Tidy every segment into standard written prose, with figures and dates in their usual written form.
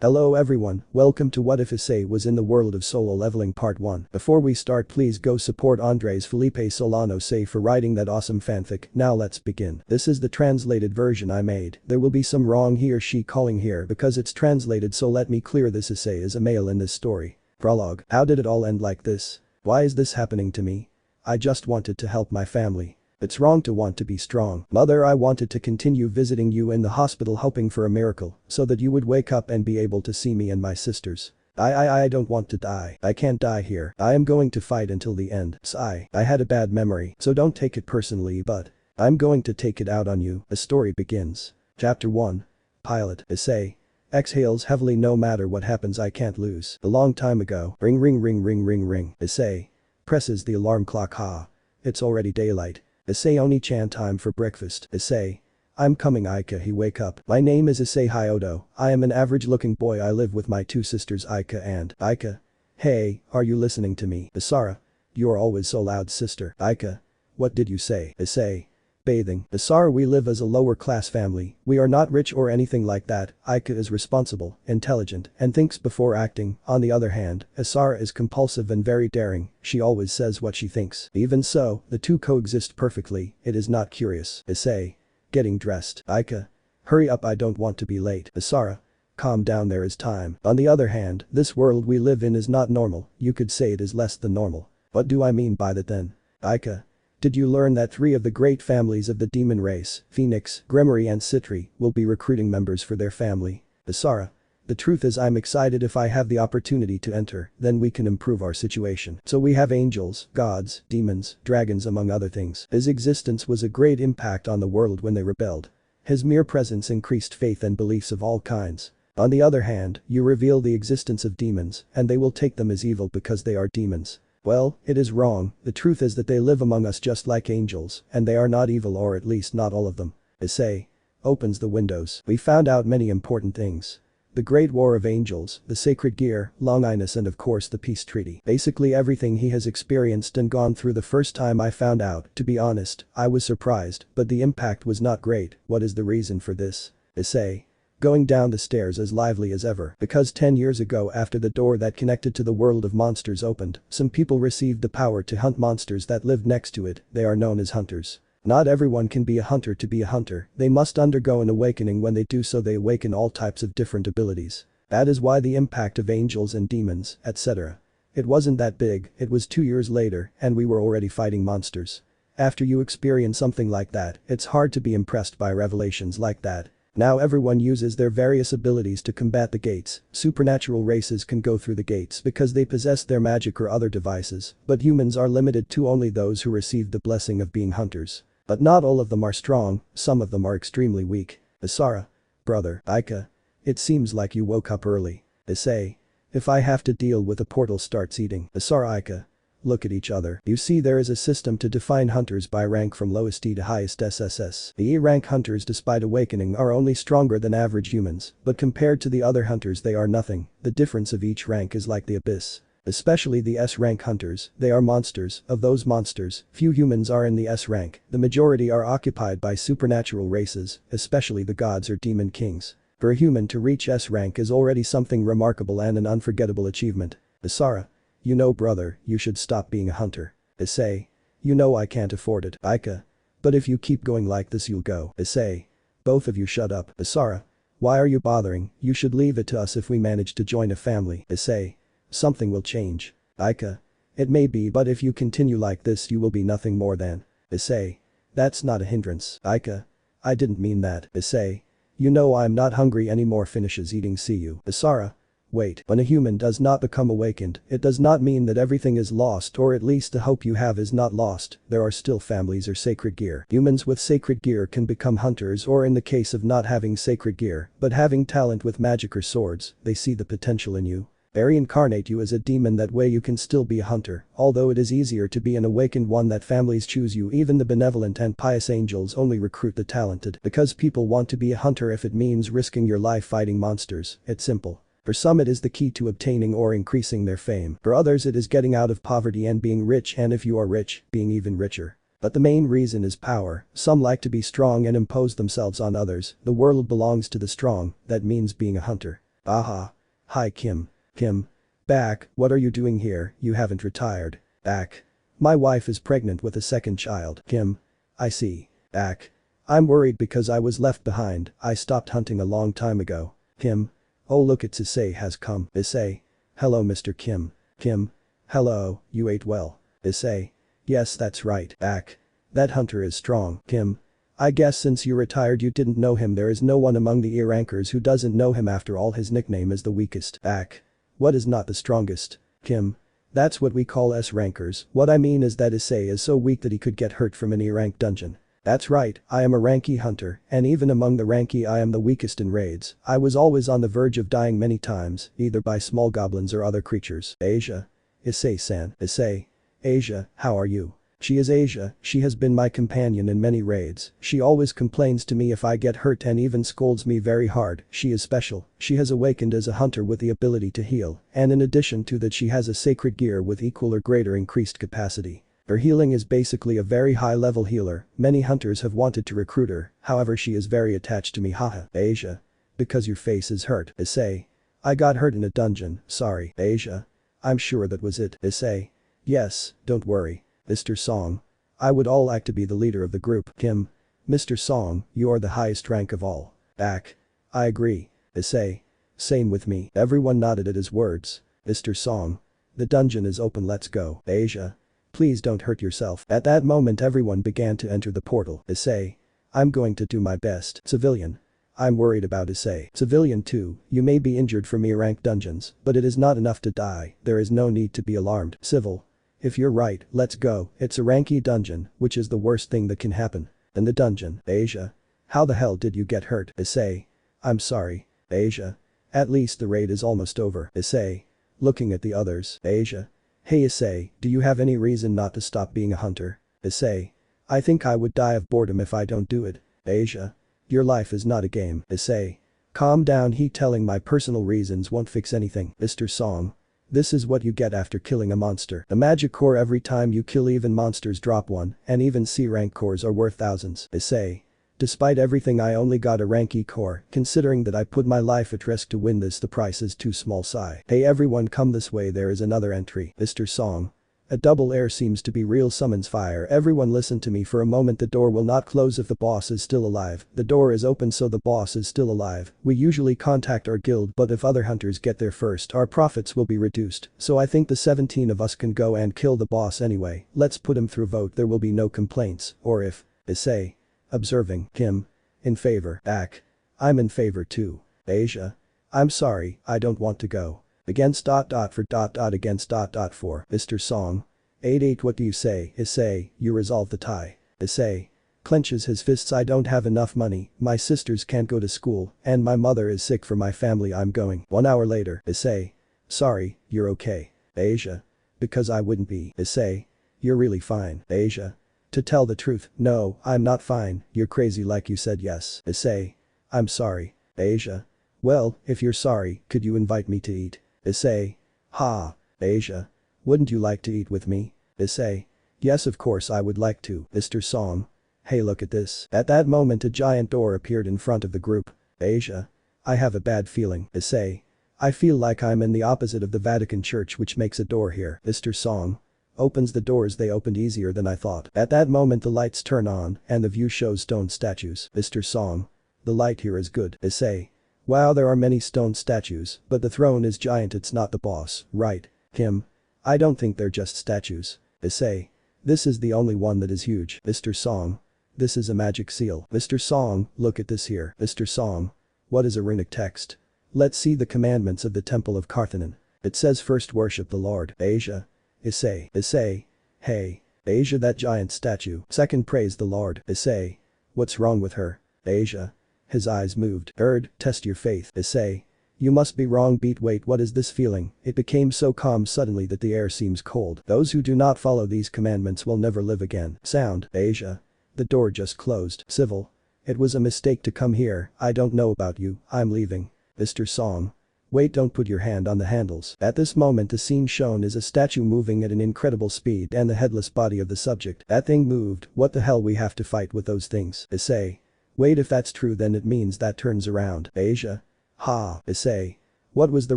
Hello everyone, welcome to What If Issei was in the world of solo leveling part 1. Before we start, please go support AndresFelipeSolanoDi for writing that awesome fanfic. Now let's begin. This is the translated version I made. There will be some wrong he or she calling here because it's translated, so let me clear this. Issei is a male in this story. Prologue. How did it all end like this? Why is this happening to me? I just wanted to help my family. It's wrong to want to be strong. Mother, I wanted to continue visiting you in the hospital, hoping for a miracle, so that you would wake up and be able to see me and my sisters. I don't want to die. I can't die here. I am going to fight until the end. Sigh. I had a bad memory, so don't take it personally, but I'm going to take it out on you. The story begins. Chapter 1. Pilot. Issei exhales heavily. No matter what happens, I can't lose. A long time ago. Ring ring ring ring ring ring. Issei presses the alarm clock. Ha. It's already daylight. Issei Oni-chan, time for breakfast. Issei. I'm coming, Aika. He wake up. My name is Isseihyoudou. I am an average looking boy. I live with my two sisters Aika and Aika. Hey, are you listening to me? Isara. You're always so loud, sister. Aika. What did you say? Issei. Bathing. Isara, we live as a lower class family. We are not rich or anything like that. Aika is responsible, intelligent, and thinks before acting. On the other hand, Isara is compulsive and very daring. She always says what she thinks. Even so, the two coexist perfectly. It is not curious. Issei. Getting dressed. Aika. Hurry up, I don't want to be late. Isara. Calm down, there is time. On the other hand, this world we live in is not normal. You could say it is less than normal. What do I mean by that then? Aika. Did you learn that 3 of the great families of the demon race, Phoenix, Gremory and Citri, will be recruiting members for their family? Isara. The truth is, I'm excited. If I have the opportunity to enter, then we can improve our situation. So we have angels, gods, demons, dragons, among other things. His existence was a great impact on the world when they rebelled. His mere presence increased faith and beliefs of all kinds. On the other hand, you reveal the existence of demons, and they will take them as evil because they are demons. Well, it is wrong. The truth is that they live among us just like angels, and they are not evil, or at least not all of them. Issei opens the windows. We found out many important things. The Great War of Angels, the Sacred Gear, Longinus, and of course the Peace Treaty. Basically everything he has experienced and gone through. The first time I found out, to be honest, I was surprised, but the impact was not great. What is the reason for this? Issei. Going down the stairs as lively as ever. Because 10 years ago, after the door that connected to the world of monsters opened, some people received the power to hunt monsters that lived next to it. They are known as hunters. Not everyone can be a hunter. To be a hunter, they must undergo an awakening. When they do so, they awaken all types of different abilities. That is why the impact of angels and demons, etc. It wasn't that big. It was 2 years later, and we were already fighting monsters. After you experience something like that, it's hard to be impressed by revelations like that. Now everyone uses their various abilities to combat the gates. Supernatural races can go through the gates because they possess their magic or other devices, but humans are limited to only those who received the blessing of being hunters. But not all of them are strong, some of them are extremely weak. Isara. Brother. Aika. It seems like you woke up early. Issei. If I have to deal with a portal starts eating. Isara. Aika. Look at each other. You see, there is a system to define hunters by rank from lowest E to highest SSS. The E rank hunters, despite awakening, are only stronger than average humans, but compared to the other hunters they are nothing. The difference of each rank is like the abyss. Especially the S rank hunters, they are monsters. Of those monsters, few humans are in the S rank. The majority are occupied by supernatural races, especially the gods or demon kings. For a human to reach S rank is already something remarkable and an unforgettable achievement. Isara. You know, brother, you should stop being a hunter. Issei. You know I can't afford it. Aika. But if you keep going like this, you'll go. Issei. Both of you shut up. Isara. Why are you bothering? You should leave it to us if we manage to join a family. Issei. Something will change. Aika. It may be, but if you continue like this you will be nothing more than. Issei. That's not a hindrance. Aika. I didn't mean that. Issei. You know I'm not hungry anymore. Finishes eating. See you. Isara. Wait, when a human does not become awakened, it does not mean that everything is lost, or at least the hope you have is not lost. There are still families or sacred gear. Humans with sacred gear can become hunters, or in the case of not having sacred gear, but having talent with magic or swords, they see the potential in you. They reincarnate you as a demon. That way you can still be a hunter, although it is easier to be an awakened one. That families choose you. Even the benevolent and pious angels only recruit the talented because people want to be a hunter. If it means risking your life fighting monsters, it's simple. For some it is the key to obtaining or increasing their fame. For others it is getting out of poverty and being rich, and if you are rich, being even richer. But the main reason is power. Some like to be strong and impose themselves on others. The world belongs to the strong, that means being a hunter. Aha. Hi Kim. Kim. Back, what are you doing here, you haven't retired. Back. My wife is pregnant with a second child. Kim. I see. Back. I'm worried because I was left behind, I stopped hunting a long time ago. Kim. Oh look, it's Issei has come. Issei. Hello Mr. Kim. Kim. Hello, you ate well. Issei. Yes that's right. Back. That hunter is strong. Kim. I guess since you retired you didn't know him, there is no one among the E-rankers who doesn't know him, after all his nickname is the weakest. Back. What is not the strongest? Kim. That's what we call S-rankers, what I mean is that Issei is so weak that he could get hurt from an E-rank dungeon. That's right, I am a ranky hunter, and even among the ranky I am the weakest in raids. I was always on the verge of dying many times, either by small goblins or other creatures. Asia. Issei-san. Issei. Asia, how are you? She is Asia, she has been my companion in many raids, she always complains to me if I get hurt and even scolds me very hard, she is special, she has awakened as a hunter with the ability to heal, and in addition to that she has a sacred gear with equal or greater increased capacity. Her healing is basically a very high level healer, many hunters have wanted to recruit her, however she is very attached to me. Haha. Asia. Because your face is hurt. Issei. I got hurt in a dungeon, sorry. Asia. I'm sure that was it. Issei. Yes, don't worry. Mr. Song. I would all like to be the leader of the group. Kim. Mr. Song, you are the highest rank of all. Back. I agree. Issei. Same with me. Everyone nodded at his words. Mr. Song. The dungeon is open, let's go. Asia. Please don't hurt yourself. At that moment everyone began to enter the portal. Issei. I'm going to do my best. Civilian. I'm worried about Issei. Civilian 2, you may be injured from E-rank dungeons, but it is not enough to die, there is no need to be alarmed. Civil. If you're right, let's go, it's a ranky dungeon, which is the worst thing that can happen. In the dungeon. Asia. How the hell did you get hurt? Issei. I'm sorry. Asia. At least the raid is almost over. Issei. Looking at the others. Asia. Hey Issei, do you have any reason not to stop being a hunter? Issei. I think I would die of boredom if I don't do it. Asia. Your life is not a game. Issei. Calm down, he telling my personal reasons won't fix anything. Mr. Song. This is what you get after killing a monster. A magic core every time you kill, even monsters drop one, and even C-rank cores are worth thousands. Issei. Despite everything I only got a rank E core, considering that I put my life at risk to win this, the price is too small. Sigh. Hey everyone, come this way, there is another entry. Mr. Song. A double air seems to be real, summons fire. Everyone listen to me for a moment, the door will not close if the boss is still alive. The door is open so the boss is still alive. We usually contact our guild, but if other hunters get there first our profits will be reduced, so I think the 17 of us can go and kill the boss anyway. Let's put him through vote, there will be no complaints, or if. Issei. Observing. Kim. In favor. Back. I'm in favor too. Asia. I'm sorry, I don't want to go. Against ... for ... against ... for. Mr. Song. 8-8, what do you say? Issei, you resolve the tie. Issei. Clenches his fists, I don't have enough money, my sisters can't go to school, and my mother is sick, for my family I'm going. 1 hour later. Issei. Sorry, you're okay. Asia. Because I wouldn't be. Issei. You're really fine. Asia. To tell the truth, no, I'm not fine, you're crazy like you said yes. Issei. I'm sorry. Asia. Well, if you're sorry, could you invite me to eat? Issei. Ha. Asia. Wouldn't you like to eat with me? Issei. Yes of course I would like to. Mr. Song. Hey look at this. At that moment a giant door appeared in front of the group. Asia. I have a bad feeling. Issei. I feel like I'm in the opposite of the Vatican Church, which makes a door here. Mr. Song. Opens the doors, they opened easier than I thought. At that moment the lights turn on and the view shows stone statues. Mr. Song. The light here is good. Issei. Wow, there are many stone statues, but the throne is giant, it's not the boss, right? Kim. I don't think they're just statues. Issei. This is the only one that is huge. Mr. Song. This is a magic seal. Mr. Song, look at this here. Mr. Song. What is a runic text? Let's see the commandments of the Temple of Carthanon. It says first worship the Lord. Asia. Issei. Issei. Hey. Asia, that giant statue. Second praise the Lord. Issei. What's wrong with her? Asia. His eyes moved. Test your faith. Issei. You must be wrong. Wait, what is this feeling? It became so calm suddenly that the air seems cold. Those who do not follow these commandments will never live again. Sound. Asia. The door just closed. Civil. It was a mistake to come here, I don't know about you, I'm leaving. Mr. Song. Wait, don't put your hand on the handles. At this moment the scene shown is a statue moving at an incredible speed and the headless body of the subject. That thing moved, what the hell, we have to fight with those things. Issei. Wait, if that's true then it means that turns around. Asia. Ha. Issei. What was the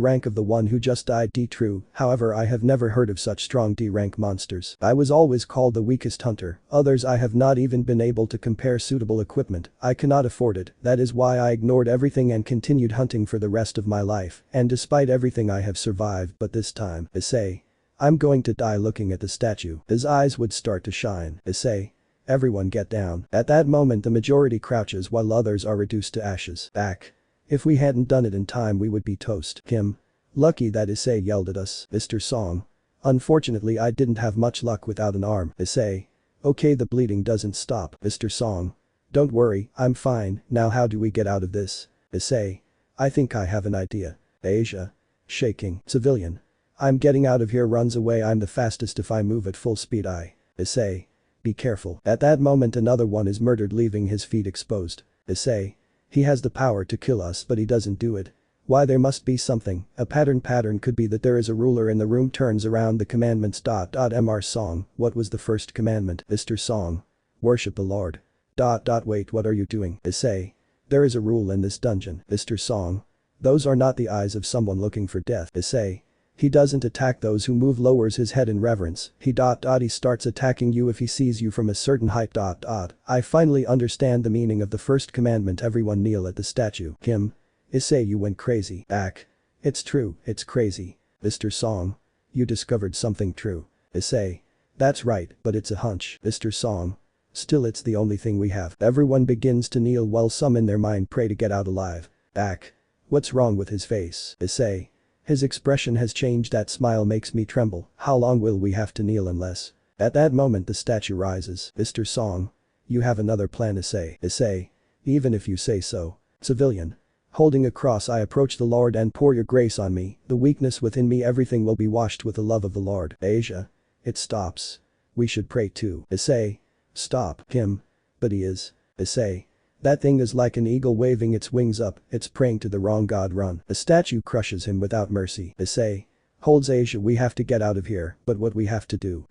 rank of the one who just died? D. True, however I have never heard of such strong D rank monsters. I was always called the weakest hunter, others I have not even been able to compare suitable equipment, I cannot afford it, that is why I ignored everything and continued hunting for the rest of my life, and despite everything I have survived but this time, Issei. I'm going to die. Looking at the statue, his eyes would start to shine. Issei. Everyone get down. At that moment the majority crouches while others are reduced to ashes. Back. If we hadn't done it in time we would be toast. Kim. Lucky that Issei yelled at us. Mr. Song. Unfortunately I didn't have much luck without an arm. Issei. Okay, the bleeding doesn't stop. Mr. Song. Don't worry, I'm fine, now how do we get out of this? Issei. I think I have an idea. Asia. Shaking. Civilian. I'm getting out of here. Runs away. I'm the fastest if I move at full speed. Issei. Be careful. At that moment another one is murdered, leaving his feet exposed. Issei. He has the power to kill us but he doesn't do it. Why, there must be something, a pattern could be that there is a ruler in the room. Turns around the commandments. Mr. Song. What was the first commandment? Mr. Song. Worship the Lord. Wait, what are you doing? Issei. There is a rule in this dungeon. Mr. Song. Those are not the eyes of someone looking for death. Issei. He doesn't attack those who move, lowers his head in reverence. He starts attacking you if he sees you from a certain height. I finally understand the meaning of the first commandment. Everyone kneel at the statue. Kim. Issei, you went crazy. It's true, it's crazy. Mr. Song. You discovered something true. Issei. That's right, but it's a hunch. Mr. Song. Still, it's the only thing we have. Everyone begins to kneel while some in their mind pray to get out alive. What's wrong with his face? Issei. His expression has changed. That smile makes me tremble. How long will we have to kneel unless? At that moment the statue rises. Mr. Song. You have another plan. Issei. Even if you say so. Civilian. Holding a cross I approach the Lord and pour your grace on me, the weakness within me, everything will be washed with the love of the Lord. Asia. It stops. We should pray too. Issei. Stop. Kim. But he is. Issei. That thing is like an eagle waving its wings up, it's praying to the wrong god. Run. The statue crushes him without mercy. Issei. Holds Asia. We have to get out of here, but what we have to do?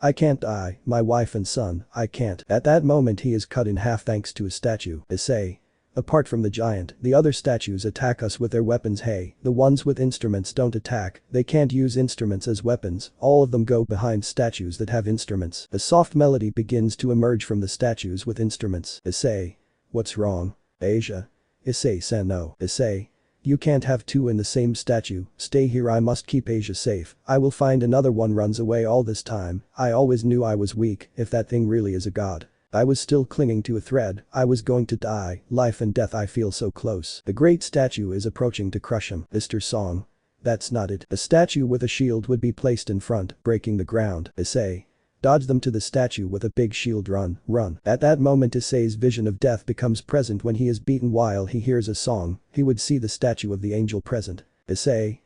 I can't die, my wife and son, I can't. At that moment he is cut in half thanks to a statue. Issei. Apart from the giant, the other statues attack us with their weapons. Hey, the ones with instruments don't attack, they can't use instruments as weapons, all of them go behind statues that have instruments. A soft melody begins to emerge from the statues with instruments. Issei. What's wrong? Asia. Issei-san, no. Issei. You can't have two in the same statue, stay here, I must keep Asia safe, I will find another one. Runs away. All this time, I always knew I was weak, if that thing really is a god. I was still clinging to a thread, I was going to die, life and death, I feel so close. The great statue is approaching to crush him. Mr. Song. That's not it. A statue with a shield would be placed in front, breaking the ground. Issei. Dodge them to the statue with a big shield. Run. At that moment Issei's vision of death becomes present when he is beaten. While he hears a song, he would see the statue of the angel present. Issei.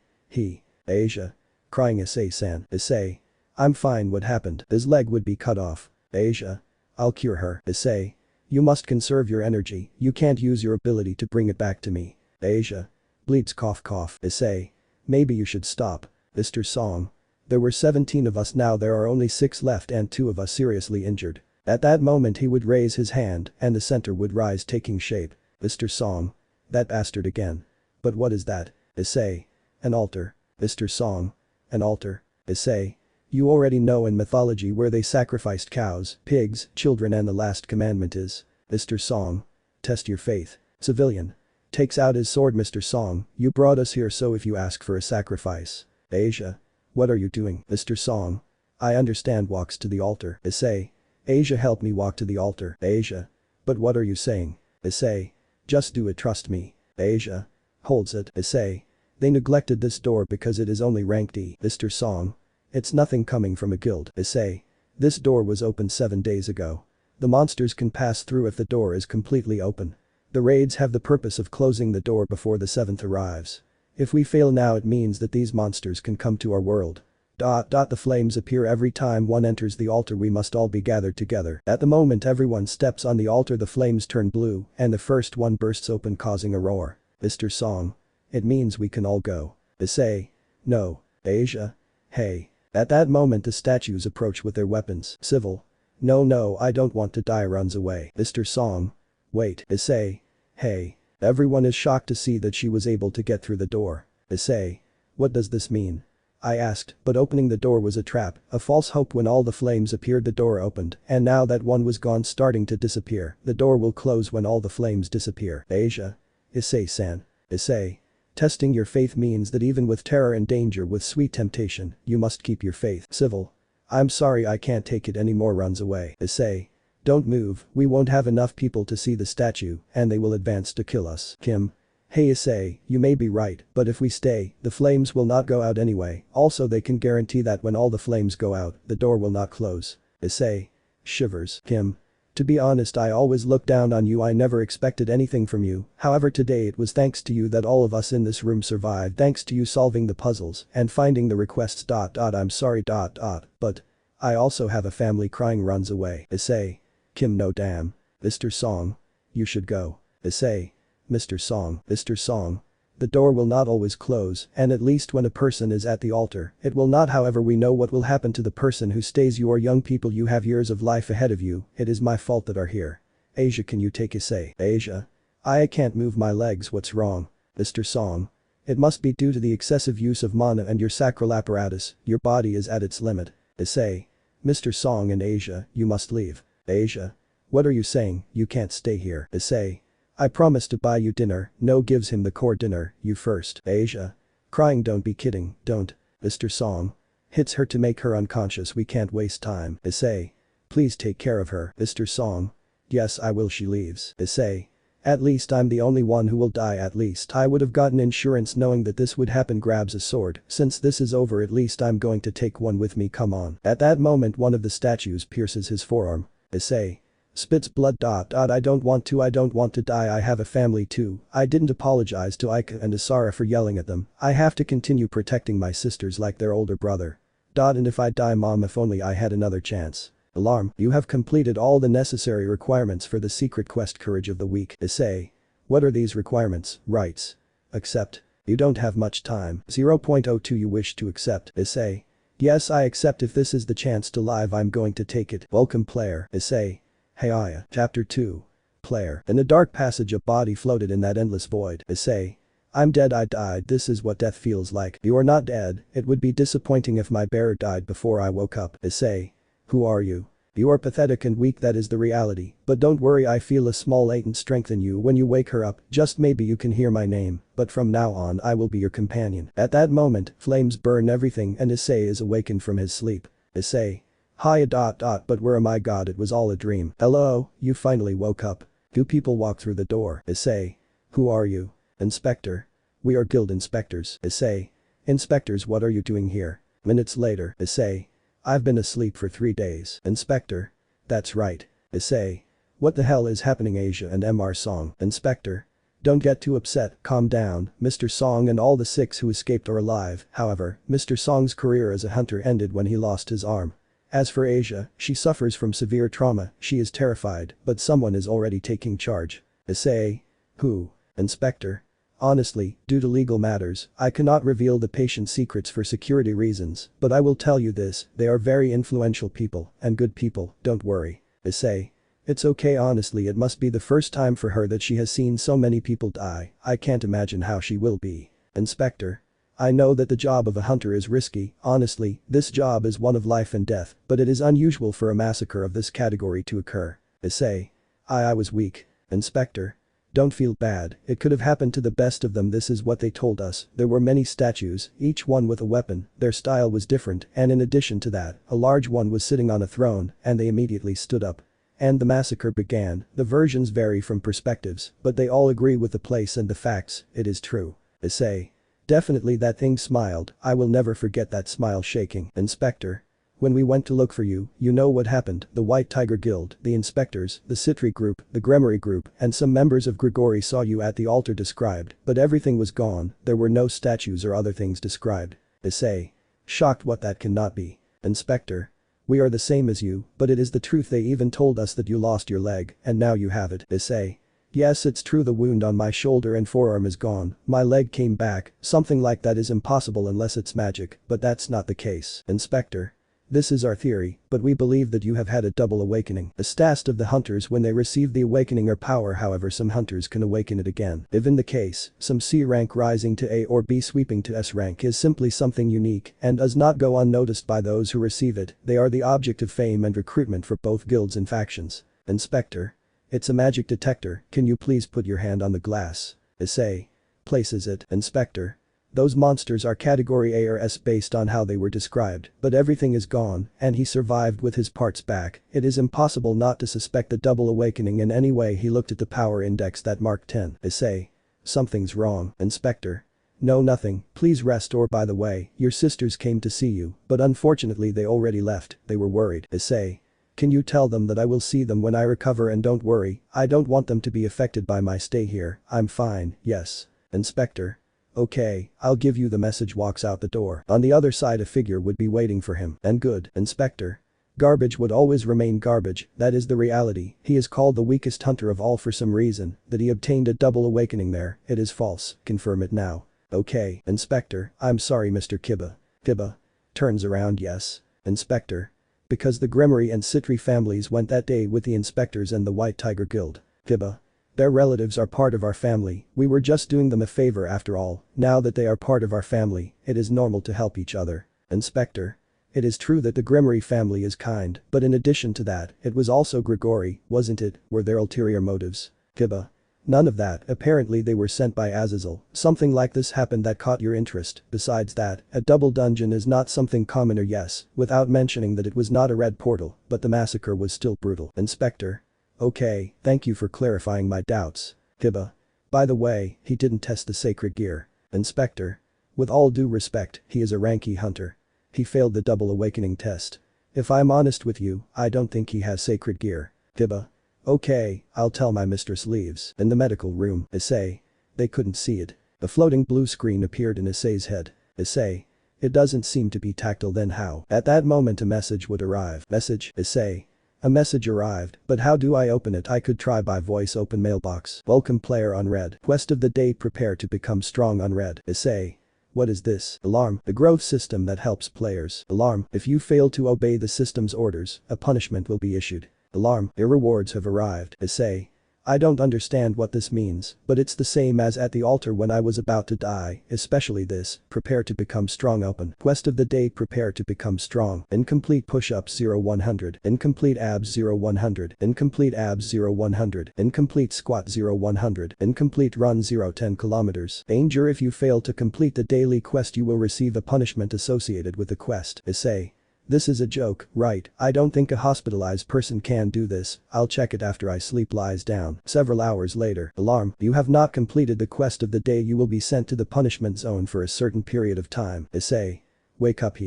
Asia. Crying. Issei-san. Issei. I'm fine. What happened? His leg would be cut off. Asia. I'll cure her. Issei. You must conserve your energy, you can't use your ability to bring it back to me. Asia. Bleeds. Cough. Issei. Maybe you should stop. Mr. Song. There were 17 of us, now there are only 6 left and 2 of us seriously injured. At that moment he would raise his hand and the center would rise, taking shape. Mr. Song. That bastard again. But what is that? Issei. An altar. Mr. Song. An altar. Issei. You already know in mythology where they sacrificed cows, pigs, children, and the last commandment is. Mr. Song. Test your faith. Civilian. Takes out his sword. Mr. Song, you brought us here, so if you ask for a sacrifice. Asia. What are you doing? Mr. Song. I understand. Walks to the altar. Issei. Asia, help me walk to the altar. Asia. But what are you saying? Issei. Just do it, trust me. Asia. Holds it. Issei. They neglected this door because it is only rank D. Mr. Song. It's nothing coming from a guild. Issei. This door was opened 7 days ago. The monsters can pass through if the door is completely open. The raids have the purpose of closing the door before the 7th arrives. If we fail now it means that these monsters can come to our world. The flames appear every time one enters the altar. We must all be gathered together. At the moment everyone steps on the altar the flames turn blue and the first one bursts open, causing a roar. Mr. Song. It means we can all go. Issei. No. Asia. Hey. At that moment the statues approach with their weapons. Civil. No, I don't want to die. Runs away. Mr. Song. Wait. Issei. Hey. Everyone is shocked to see that she was able to get through the door. Issei. What does this mean? I asked, but opening the door was a trap, a false hope. When all the flames appeared the door opened, and now that one was gone starting to disappear, the door will close when all the flames disappear. Asia. Issei-san. Issei. Testing your faith means that even with terror and danger with sweet temptation, you must keep your faith. Civil. I'm sorry I can't take it anymore. Runs away. Issei. Don't move, we won't have enough people to see the statue, and they will advance to kill us. Kim. Hey Issei, you may be right, but if we stay, the flames will not go out anyway. Also they can guarantee that when all the flames go out, the door will not close. Issei. Shivers. Kim. To be honest, I always looked down on you. I never expected anything from you. However, today it was thanks to you that all of us in this room survived, thanks to you solving the puzzles and finding the requests. I'm sorry. But I also have a family. Crying. Runs away. Issei. Kim. No damn. Mr. Song. You should go. Issei. Mr. Song. Mr. Song. The door will not always close, and at least when a person is at the altar, it will not. However, we know what will happen to the person who stays. You are young people, you have years of life ahead of you. It is my fault that are here. Asia, can you take Issei? Asia. I can't move my legs. What's wrong? Mr. Song. It must be due to the excessive use of mana and your sacral apparatus. Your body is at its limit. Issei. Mr. Song and Asia, you must leave. Asia. What are you saying? You can't stay here. Issei. I promised to buy you dinner. No, gives him the core dinner. You first. Asia. Crying. Don't be kidding, don't. Mr. Song. Hits her to make her unconscious. We can't waste time. Issei. Please take care of her. Mr. Song. Yes, I will. She leaves. Issei. At least I'm the only one who will die. At least I would have gotten insurance knowing that this would happen. Grabs a sword. Since this is over, at least I'm going to take one with me. Come on. At that moment one of the statues pierces his forearm. Issei. Spits blood. I don't want to die. I have a family too. I didn't apologize to Aika and Asara for yelling at them. I have to continue protecting my sisters like their older brother. And if I die, mom, if only I had another chance. Alarm. You have completed all the necessary requirements for the secret quest Courage of the Weak. Issei. What are these requirements? Rights. Accept. You don't have much time. 0.02 You wish to accept. Issei. Yes, I accept. If this is the chance to live, I'm going to take it. Welcome player. Issei. Hey. Chapter 2. Player. In a dark passage, a body floated in that endless void. Issei. I'm dead. I died. This is what death feels like. You are not dead. It would be disappointing if my bearer died before I woke up. Issei. Who are you? You are pathetic and weak. That is the reality. But don't worry, I feel a small latent strength in you. When you wake her up, just maybe you can hear my name. But from now on I will be your companion. At that moment, flames burn everything and Issei is awakened from his sleep. Issei. Hi. But where am I? God, it was all a dream. Hello, you finally woke up. Two people walk through the door. Issei. Who are you? Inspector. We are guild inspectors. Issei. Inspectors, what are you doing here? Minutes later. Issei. I've been asleep for 3 days. Inspector. That's right. Issei. What the hell is happening? Asia and Mr. Song. Inspector. Don't get too upset, calm down. Mr. Song and all the 6 who escaped are alive. However, Mr. Song's career as a hunter ended when he lost his arm. As for Asia, she suffers from severe trauma. She is terrified, but someone is already taking charge. Issei. Who? Inspector. Honestly, due to legal matters, I cannot reveal the patient's secrets for security reasons, but I will tell you this, they are very influential people, and good people, don't worry. Issei. It's okay. Honestly, it must be the first time for her that she has seen so many people die. I can't imagine how she will be. Inspector. I know that the job of a hunter is risky. Honestly, this job is one of life and death, but it is unusual for a massacre of this category to occur. Issei. I was weak. Inspector. Don't feel bad, it could have happened to the best of them. This is what they told us. There were many statues, each one with a weapon, their style was different, and in addition to that, a large one was sitting on a throne, and they immediately stood up. And the massacre began. The versions vary from perspectives, but they all agree with the place and the facts. It is true. Issei. Definitely that thing smiled. I will never forget that smile shaking. Inspector. When we went to look for you, you know what happened. The White Tiger Guild, the inspectors, the Citri group, the Gremory group, and some members of Grigori saw you at the altar described, but everything was gone. There were no statues or other things described. Issei. Shocked. What? That cannot be. Inspector. We are the same as you, but it is the truth. They even told us that you lost your leg, and now you have it. Issei. Yes, it's true. The wound on my shoulder and forearm is gone. My leg came back. Something like that is impossible unless it's magic, but that's not the case. Inspector. This is our theory, but we believe that you have had a double awakening. The stats of the hunters when they receive the awakening are power, however some hunters can awaken it again. If in the case, some C rank rising to A or B sweeping to S rank is simply something unique and does not go unnoticed by those who receive it, they are the object of fame and recruitment for both guilds and factions. Inspector. It's a magic detector, can you please put your hand on the glass? Issei. Places it. Inspector. Those monsters are category A or S based on how they were described, but everything is gone, and he survived with his parts back. It is impossible not to suspect the double awakening in any way. He looked at the power index that marked 10. Issei. Something's wrong. Inspector. No, nothing, please rest. Or by the way, your sisters came to see you, but unfortunately they already left, they were worried. Issei. Can you tell them that I will see them when I recover, and don't worry, I don't want them to be affected by my stay here, I'm fine, yes. Inspector. Okay, I'll give you the message. Walks out the door. On the other side a figure would be waiting for him. And good. Inspector. Garbage would always remain garbage, that is the reality. He is called the weakest hunter of all for some reason, that he obtained a double awakening there, it is false, confirm it now. Okay, Inspector, I'm sorry Mr. Kiba. Kiba. Turns around. Yes. Inspector. Because the Gremory and Citri families went that day with the inspectors and the White Tiger Guild. Kiba. Their relatives are part of our family, we were just doing them a favor after all, now that they are part of our family, it is normal to help each other. Inspector. It is true that the Gremory family is kind, but in addition to that, it was also Grigori, wasn't it? Were there ulterior motives? Kiba. None of that, apparently they were sent by Azazel, something like this happened that caught your interest. Besides that, a double dungeon is not something common. Or yes, without mentioning that it was not a red portal, but the massacre was still brutal. Inspector. Okay, thank you for clarifying my doubts. Kiba. By the way, he didn't test the sacred gear. Inspector. With all due respect, he is a ranky hunter. He failed the double awakening test. If I'm honest with you, I don't think he has sacred gear. Kiba. Okay, I'll tell my mistress. Leaves. In the medical room. Issei. They couldn't see it. A floating blue screen appeared in Issei's head. Issei. It doesn't seem to be tactile. Then how? At that moment a message would arrive. Message. Issei. A message arrived, but how do I open it? I could try by voice. Open mailbox. Welcome player unread. Quest of the day, prepare to become strong. Unread. Issei. What is this? Alarm. The growth system that helps players. Alarm. If you fail to obey the system's orders, a punishment will be issued. Alarm. Your rewards have arrived. Issei. I don't understand what this means, but it's the same as at the altar when I was about to die, especially this, prepare to become strong. Open. Quest of the day, prepare to become strong. Incomplete push-ups 0-100. Incomplete abs 0-100. Incomplete abs 0-100. Incomplete squat 0-100. Incomplete run 0-10 kilometers. Danger. If you fail to complete the daily quest you will receive a punishment associated with the quest. Issei. This is a joke, right? I don't think a hospitalized person can do this, I'll check it after I sleep. Lies down. Several hours later. Alarm. You have not completed the quest of the day, you will be sent to the punishment zone for a certain period of time. Issei. Wake up.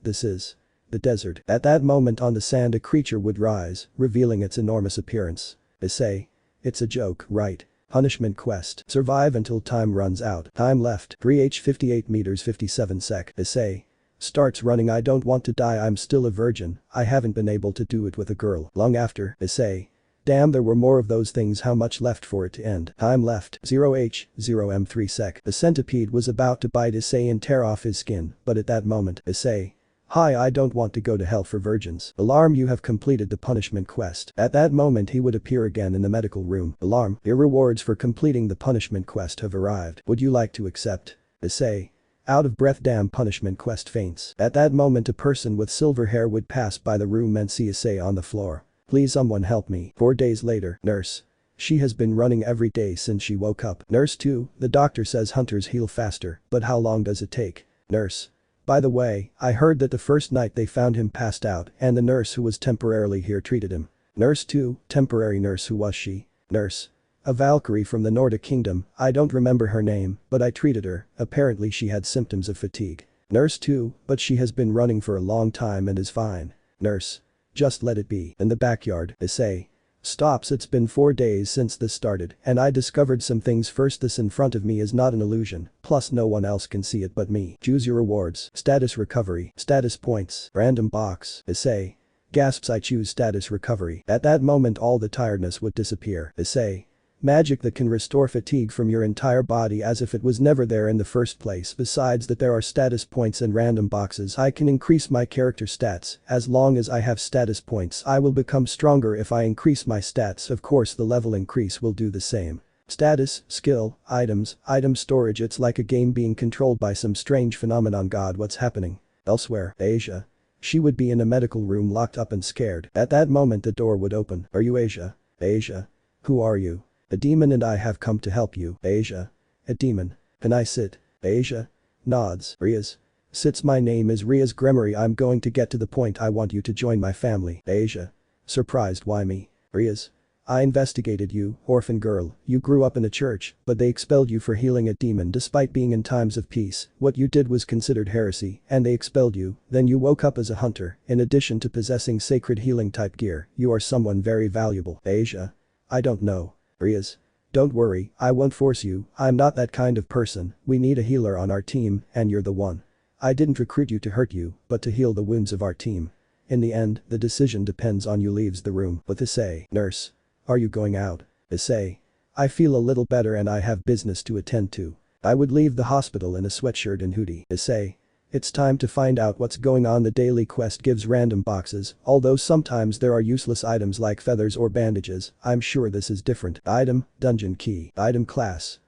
This is the desert. At that moment on the sand a creature would rise, revealing its enormous appearance. Issei. It's a joke, right? Punishment quest. Survive until time runs out. Time left. 3h 58 meters 57 sec. Issei. Starts running. I don't want to die, I'm still a virgin, I haven't been able to do it with a girl. Long after. Issei. Damn, there were more of those things. How much left for it to end? Time left. 0h 0m 3 sec. The centipede was about to bite Issei and tear off his skin, but at that moment. Issei. Hi, I don't want to go to hell for virgins. Alarm. You have completed the punishment quest. At that moment he would appear again in the medical room. Alarm. Your rewards for completing the punishment quest have arrived. Would you like to accept? Issei. Out of breath. Damn, punishment quest faints. At that moment a person with silver hair would pass by the room and see Issei on the floor. Please someone help me. 4 days later. Nurse. She has been running every day since she woke up. Nurse 2. The doctor says hunters heal faster, but how long does it take? Nurse. By the way, I heard that the first night they found him passed out and the nurse who was temporarily here treated him. Nurse 2. Temporary nurse. Who was she? Nurse. A Valkyrie from the Nordic kingdom, I don't remember her name, but I treated her, apparently she had symptoms of fatigue. Nurse 2, but she has been running for a long time and is fine. Nurse. Just let it be. In the backyard. Issei. Stops. It's been 4 days since this started, and I discovered some things. First, this in front of me is not an illusion, plus no one else can see it but me. Choose your rewards. Status recovery. Status points. Random box. Issei. Gasps. I choose status recovery. At that moment all the tiredness would disappear. Issei. Magic that can restore fatigue from your entire body as if it was never there in the first place. Besides that, there are status points and random boxes. I can increase my character stats. As long as I have status points, I will become stronger if I increase my stats. Of course the level increase will do the same. Status, skill, items, item storage. It's like a game being controlled by some strange phenomenon. God, what's happening? Elsewhere, Asia. She would be in a medical room locked up and scared. At that moment the door would open. Are you Asia? Asia. Who are you? A demon and I have come to help you. Asia. A demon. Can I sit? Asia. Nods. Rias. Sits. My name is Rias Gremory. I'm going to get to the point. I want you to join my family. Asia. Surprised. Why me? Rias. I investigated you, orphan girl. You grew up in a church, but they expelled you for healing a demon despite being in times of peace. What you did was considered heresy, and they expelled you. Then you woke up as a hunter. In addition to possessing sacred healing type gear, you are someone very valuable. Asia. I don't know. Rias. Don't worry, I won't force you. I'm not that kind of person. We need a healer on our team, and you're the one. I didn't recruit you to hurt you, but to heal the wounds of our team. In the end, the decision depends on you. Leaves the room. Whatifissei. Nurse. Are you going out? Issei. I feel a little better and I have business to attend to. I would leave the hospital in a sweatshirt and hoodie. Issei. It's time to find out what's going on. The daily quest gives random boxes, although sometimes there are useless items like feathers or bandages. I'm sure this is different. Item, dungeon key. Item class.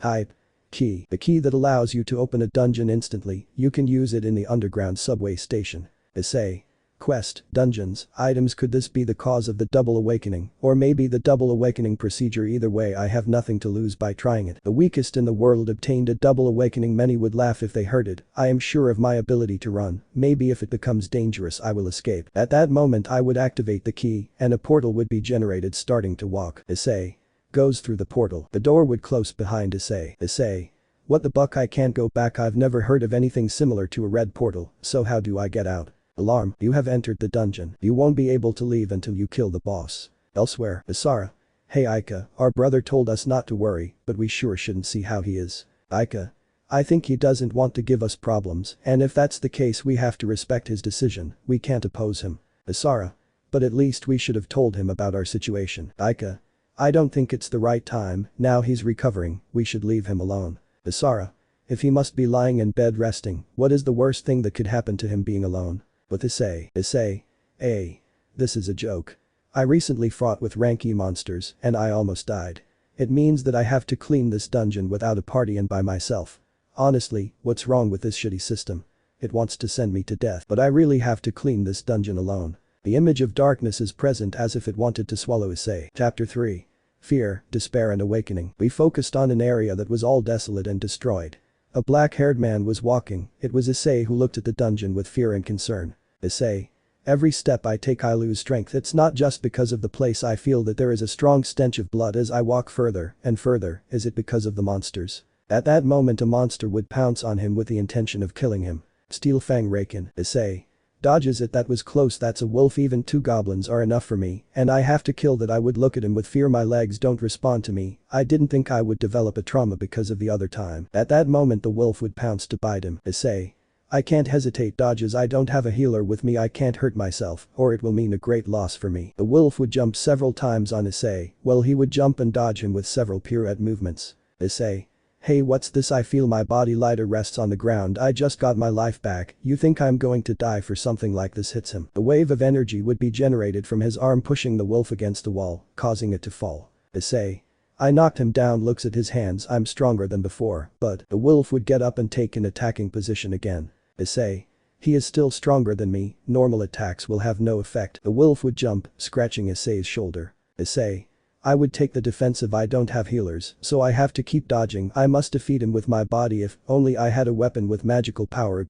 Hype. Key. The key that allows you to open a dungeon instantly. You can use it in the underground subway station. Issei. Quest, dungeons, items. Could this be the cause of the double awakening? Or maybe the double awakening procedure? Either way, I have nothing to lose by trying it. The weakest in the world obtained a double awakening. Many would laugh if they heard it. I am sure of my ability to run. Maybe if it becomes dangerous I will escape. At that moment I would activate the key and a portal would be generated. Starting to walk. Issei. Goes through the portal. The door would close behind Issei. Issei. What the buck, I can't go back. I've never heard of anything similar to a red portal, so how do I get out? Alarm, you have entered the dungeon. You won't be able to leave until you kill the boss. Elsewhere, Isara. Hey Ika, our brother told us not to worry, but we sure shouldn't. See how he is. Ika. I think he doesn't want to give us problems, and if that's the case we have to respect his decision. We can't oppose him. Isara. But at least we should have told him about our situation. Ika. I don't think it's the right time. Now he's recovering, we should leave him alone. Isara. If he must be lying in bed resting, what is the worst thing that could happen to him being alone? Whatifissei. Issei. This is a joke. I recently fought with rank E monsters and I almost died. It means that I have to clean this dungeon without a party and by myself. Honestly, what's wrong with this shitty system? It wants to send me to death, but I really have to clean this dungeon alone. The image of darkness is present as if it wanted to swallow Issei. Chapter 3. Fear, Despair and Awakening. We focused on an area that was all desolate and destroyed. A black-haired man was walking. It was Issei who looked at the dungeon with fear and concern. Issei. Every step I take I lose strength. It's not just because of the place. I feel that there is a strong stench of blood as I walk further and further. Is it because of the monsters? At that moment a monster would pounce on him with the intention of killing him. Steel Fang Raken. Issei. Dodges it. That was close. That's a wolf. Even 2 goblins are enough for me, and I have to kill that. I would look at him with fear. My legs don't respond to me. I didn't think I would develop a trauma because of the other time. At that moment the wolf would pounce to bite him. Issei. I can't hesitate. Dodges. I don't have a healer with me. I can't hurt myself or it will mean a great loss for me. The wolf would jump several times on Issei. Well, he would jump and dodge him with several pirouette movements. Issei. Hey, what's this? I feel my body lighter. Rests on the ground. I just got my life back. You think I'm going to die for something like this? Hits him. A wave of energy would be generated from his arm, pushing the wolf against the wall, causing it to fall. Issei. I knocked him down. Looks at his hands. I'm stronger than before, but the wolf would get up and take an attacking position again. Issei. He is still stronger than me. Normal attacks will have no effect. The wolf would jump, scratching Issei's shoulder. Issei. I would take the defensive. I don't have healers, so I have to keep dodging. I must defeat him with my body. If only I had a weapon with magical power. A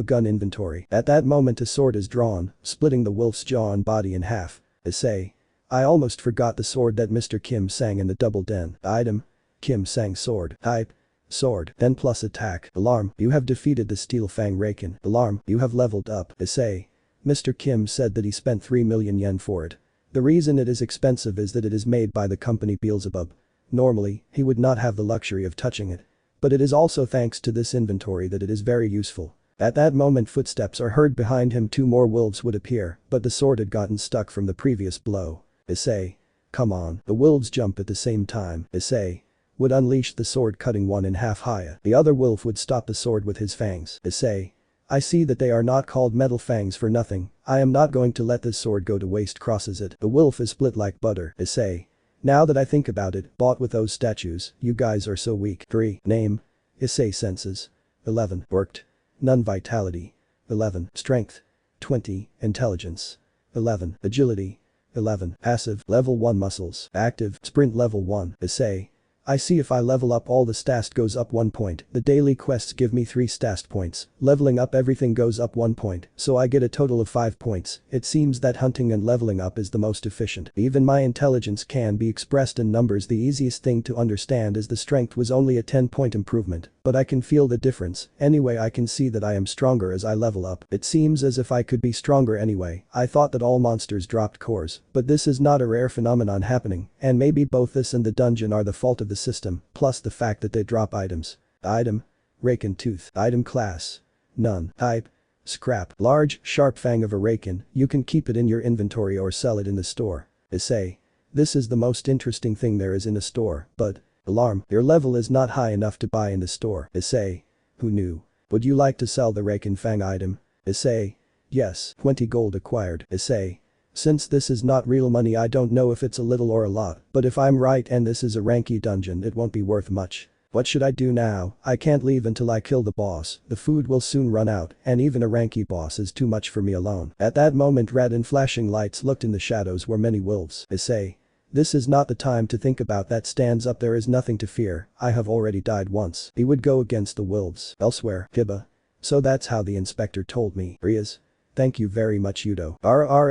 gun inventory. At that moment a sword is drawn, splitting the wolf's jaw and body in half. Issei. I almost forgot the sword that Mr. Kim sang in the double den. Item. Kim sang sword. Type. Sword. Then plus attack. Alarm. You have defeated the Steel Fang Raken. Alarm. You have leveled up. Issei. Mr. Kim said that he spent 3 million yen for it. The reason it is expensive is that it is made by the company Beelzebub. Normally, he would not have the luxury of touching it. But it is also thanks to this inventory that it is very useful. At that moment footsteps are heard behind him. 2 more wolves would appear, but the sword had gotten stuck from the previous blow. Issei. Come on. The wolves jump at the same time. Issei would unleash the sword, cutting one in half. Haya. The other wolf would stop the sword with his fangs. Issei. I see that they are not called metal fangs for nothing. I am not going to let this sword go to waste. Crosses it. The wolf is split like butter. Issei. Now that I think about it, bought with those statues, you guys are so weak. 3. Name. Issei senses. 11. Worked. None vitality. 11. Strength. 20. Intelligence. 11. Agility. 11. Passive. Level 1 muscles. Active. Sprint level 1. Issei. I see if I level up all the stats goes up 1 point. The daily quests give me 3 stat points. Leveling up everything goes up 1 point, so I get a total of 5 points. It seems that hunting and leveling up is the most efficient. Even my intelligence can be expressed in numbers. The easiest thing to understand is the strength was only a 10-point improvement, but I can feel the difference. Anyway, I can see that I am stronger as I level up. It seems as if I could be stronger anyway. I thought that all monsters dropped cores, but this is not a rare phenomenon happening, and maybe both this and the dungeon are the fault of the system, plus the fact that they drop items. Item. Raken tooth. Item class. None. Type. Scrap. Large, sharp fang of a raken. You can keep it in your inventory or sell it in the store. Issei. This is the most interesting thing there is in a store, but alarm, your level is not high enough to buy in the store. Issei. Who knew? Would you like to sell the raken fang item? Issei. Yes. 20 gold acquired. Issei. Since this is not real money, I don't know if it's a little or a lot, but if I'm right and this is a ranky dungeon, it won't be worth much. What should I do now? I can't leave until I kill the boss. The food will soon run out, and even a ranky boss is too much for me alone. At that moment, red and flashing lights looked in the shadows where many wolves. Issei. This is not the time to think about that. Stands up. There is nothing to fear. I have already died once. He would go against the wolves. Elsewhere. Hiba. So that's how the inspector told me. Rias. Thank you very much, Hyodo.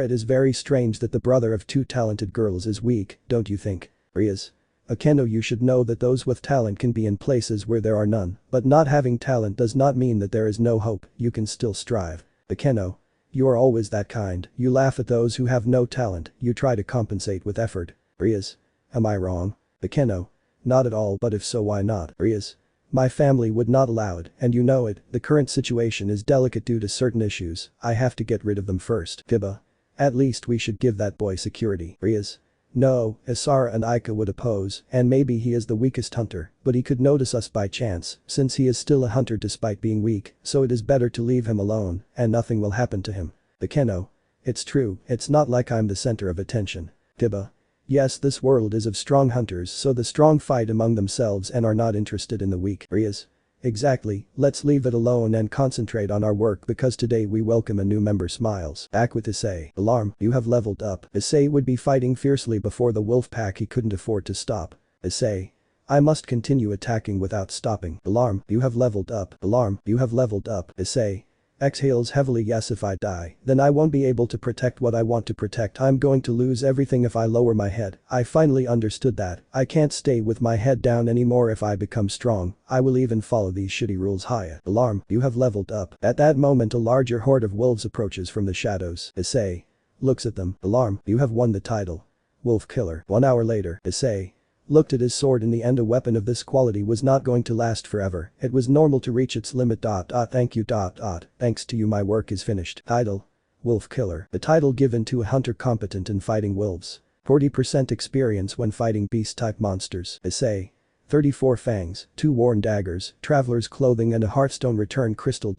It is very strange that the brother of 2 talented girls is weak, don't you think? Rias. Akeno, you should know that those with talent can be in places where there are none, but not having talent does not mean that there is no hope. You can still strive. Akeno. You are always that kind. You laugh at those who have no talent. You try to compensate with effort. Rias. Am I wrong? Akeno. Not at all, but if so, why not? Rias. My family would not allow it, and you know it. The current situation is delicate due to certain issues. I have to get rid of them first. Hiba. At least we should give that boy security. Rias. No, Isara and Aika would oppose, and maybe he is the weakest hunter, but he could notice us by chance, since he is still a hunter despite being weak, so it is better to leave him alone, and nothing will happen to him. Akeno. It's true, it's not like I'm the center of attention. Hiba. Yes, this world is of strong hunters, so the strong fight among themselves and are not interested in the weak. Rias. Exactly, let's leave it alone and concentrate on our work because today we welcome a new member. Smiles. Back with Issei. Alarm, you have leveled up. Issei would be fighting fiercely before the wolf pack. He couldn't afford to stop. Issei. I must continue attacking without stopping. Alarm, you have leveled up. Alarm, you have leveled up. Issei. Exhales heavily. Yes, if I die, then I won't be able to protect what I want to protect. I'm going to lose everything if I lower my head. I finally understood that. I can't stay with my head down anymore. If I become strong, I will even follow these shitty rules. Haya. Alarm, you have leveled up. At that moment, a larger horde of wolves approaches from the shadows. Issei looks at them. Alarm, you have won the title. Wolf killer. 1 hour later. Issei looked at his sword. In the end, a weapon of this quality was not going to last forever. It was normal to reach its limit. Thank you. Thanks to you, my work is finished. Title. Wolf killer. The title given to a hunter competent in fighting wolves. 40% experience when fighting beast-type monsters. Issei. 34 fangs, 2 worn daggers, traveler's clothing and a heartstone return crystal.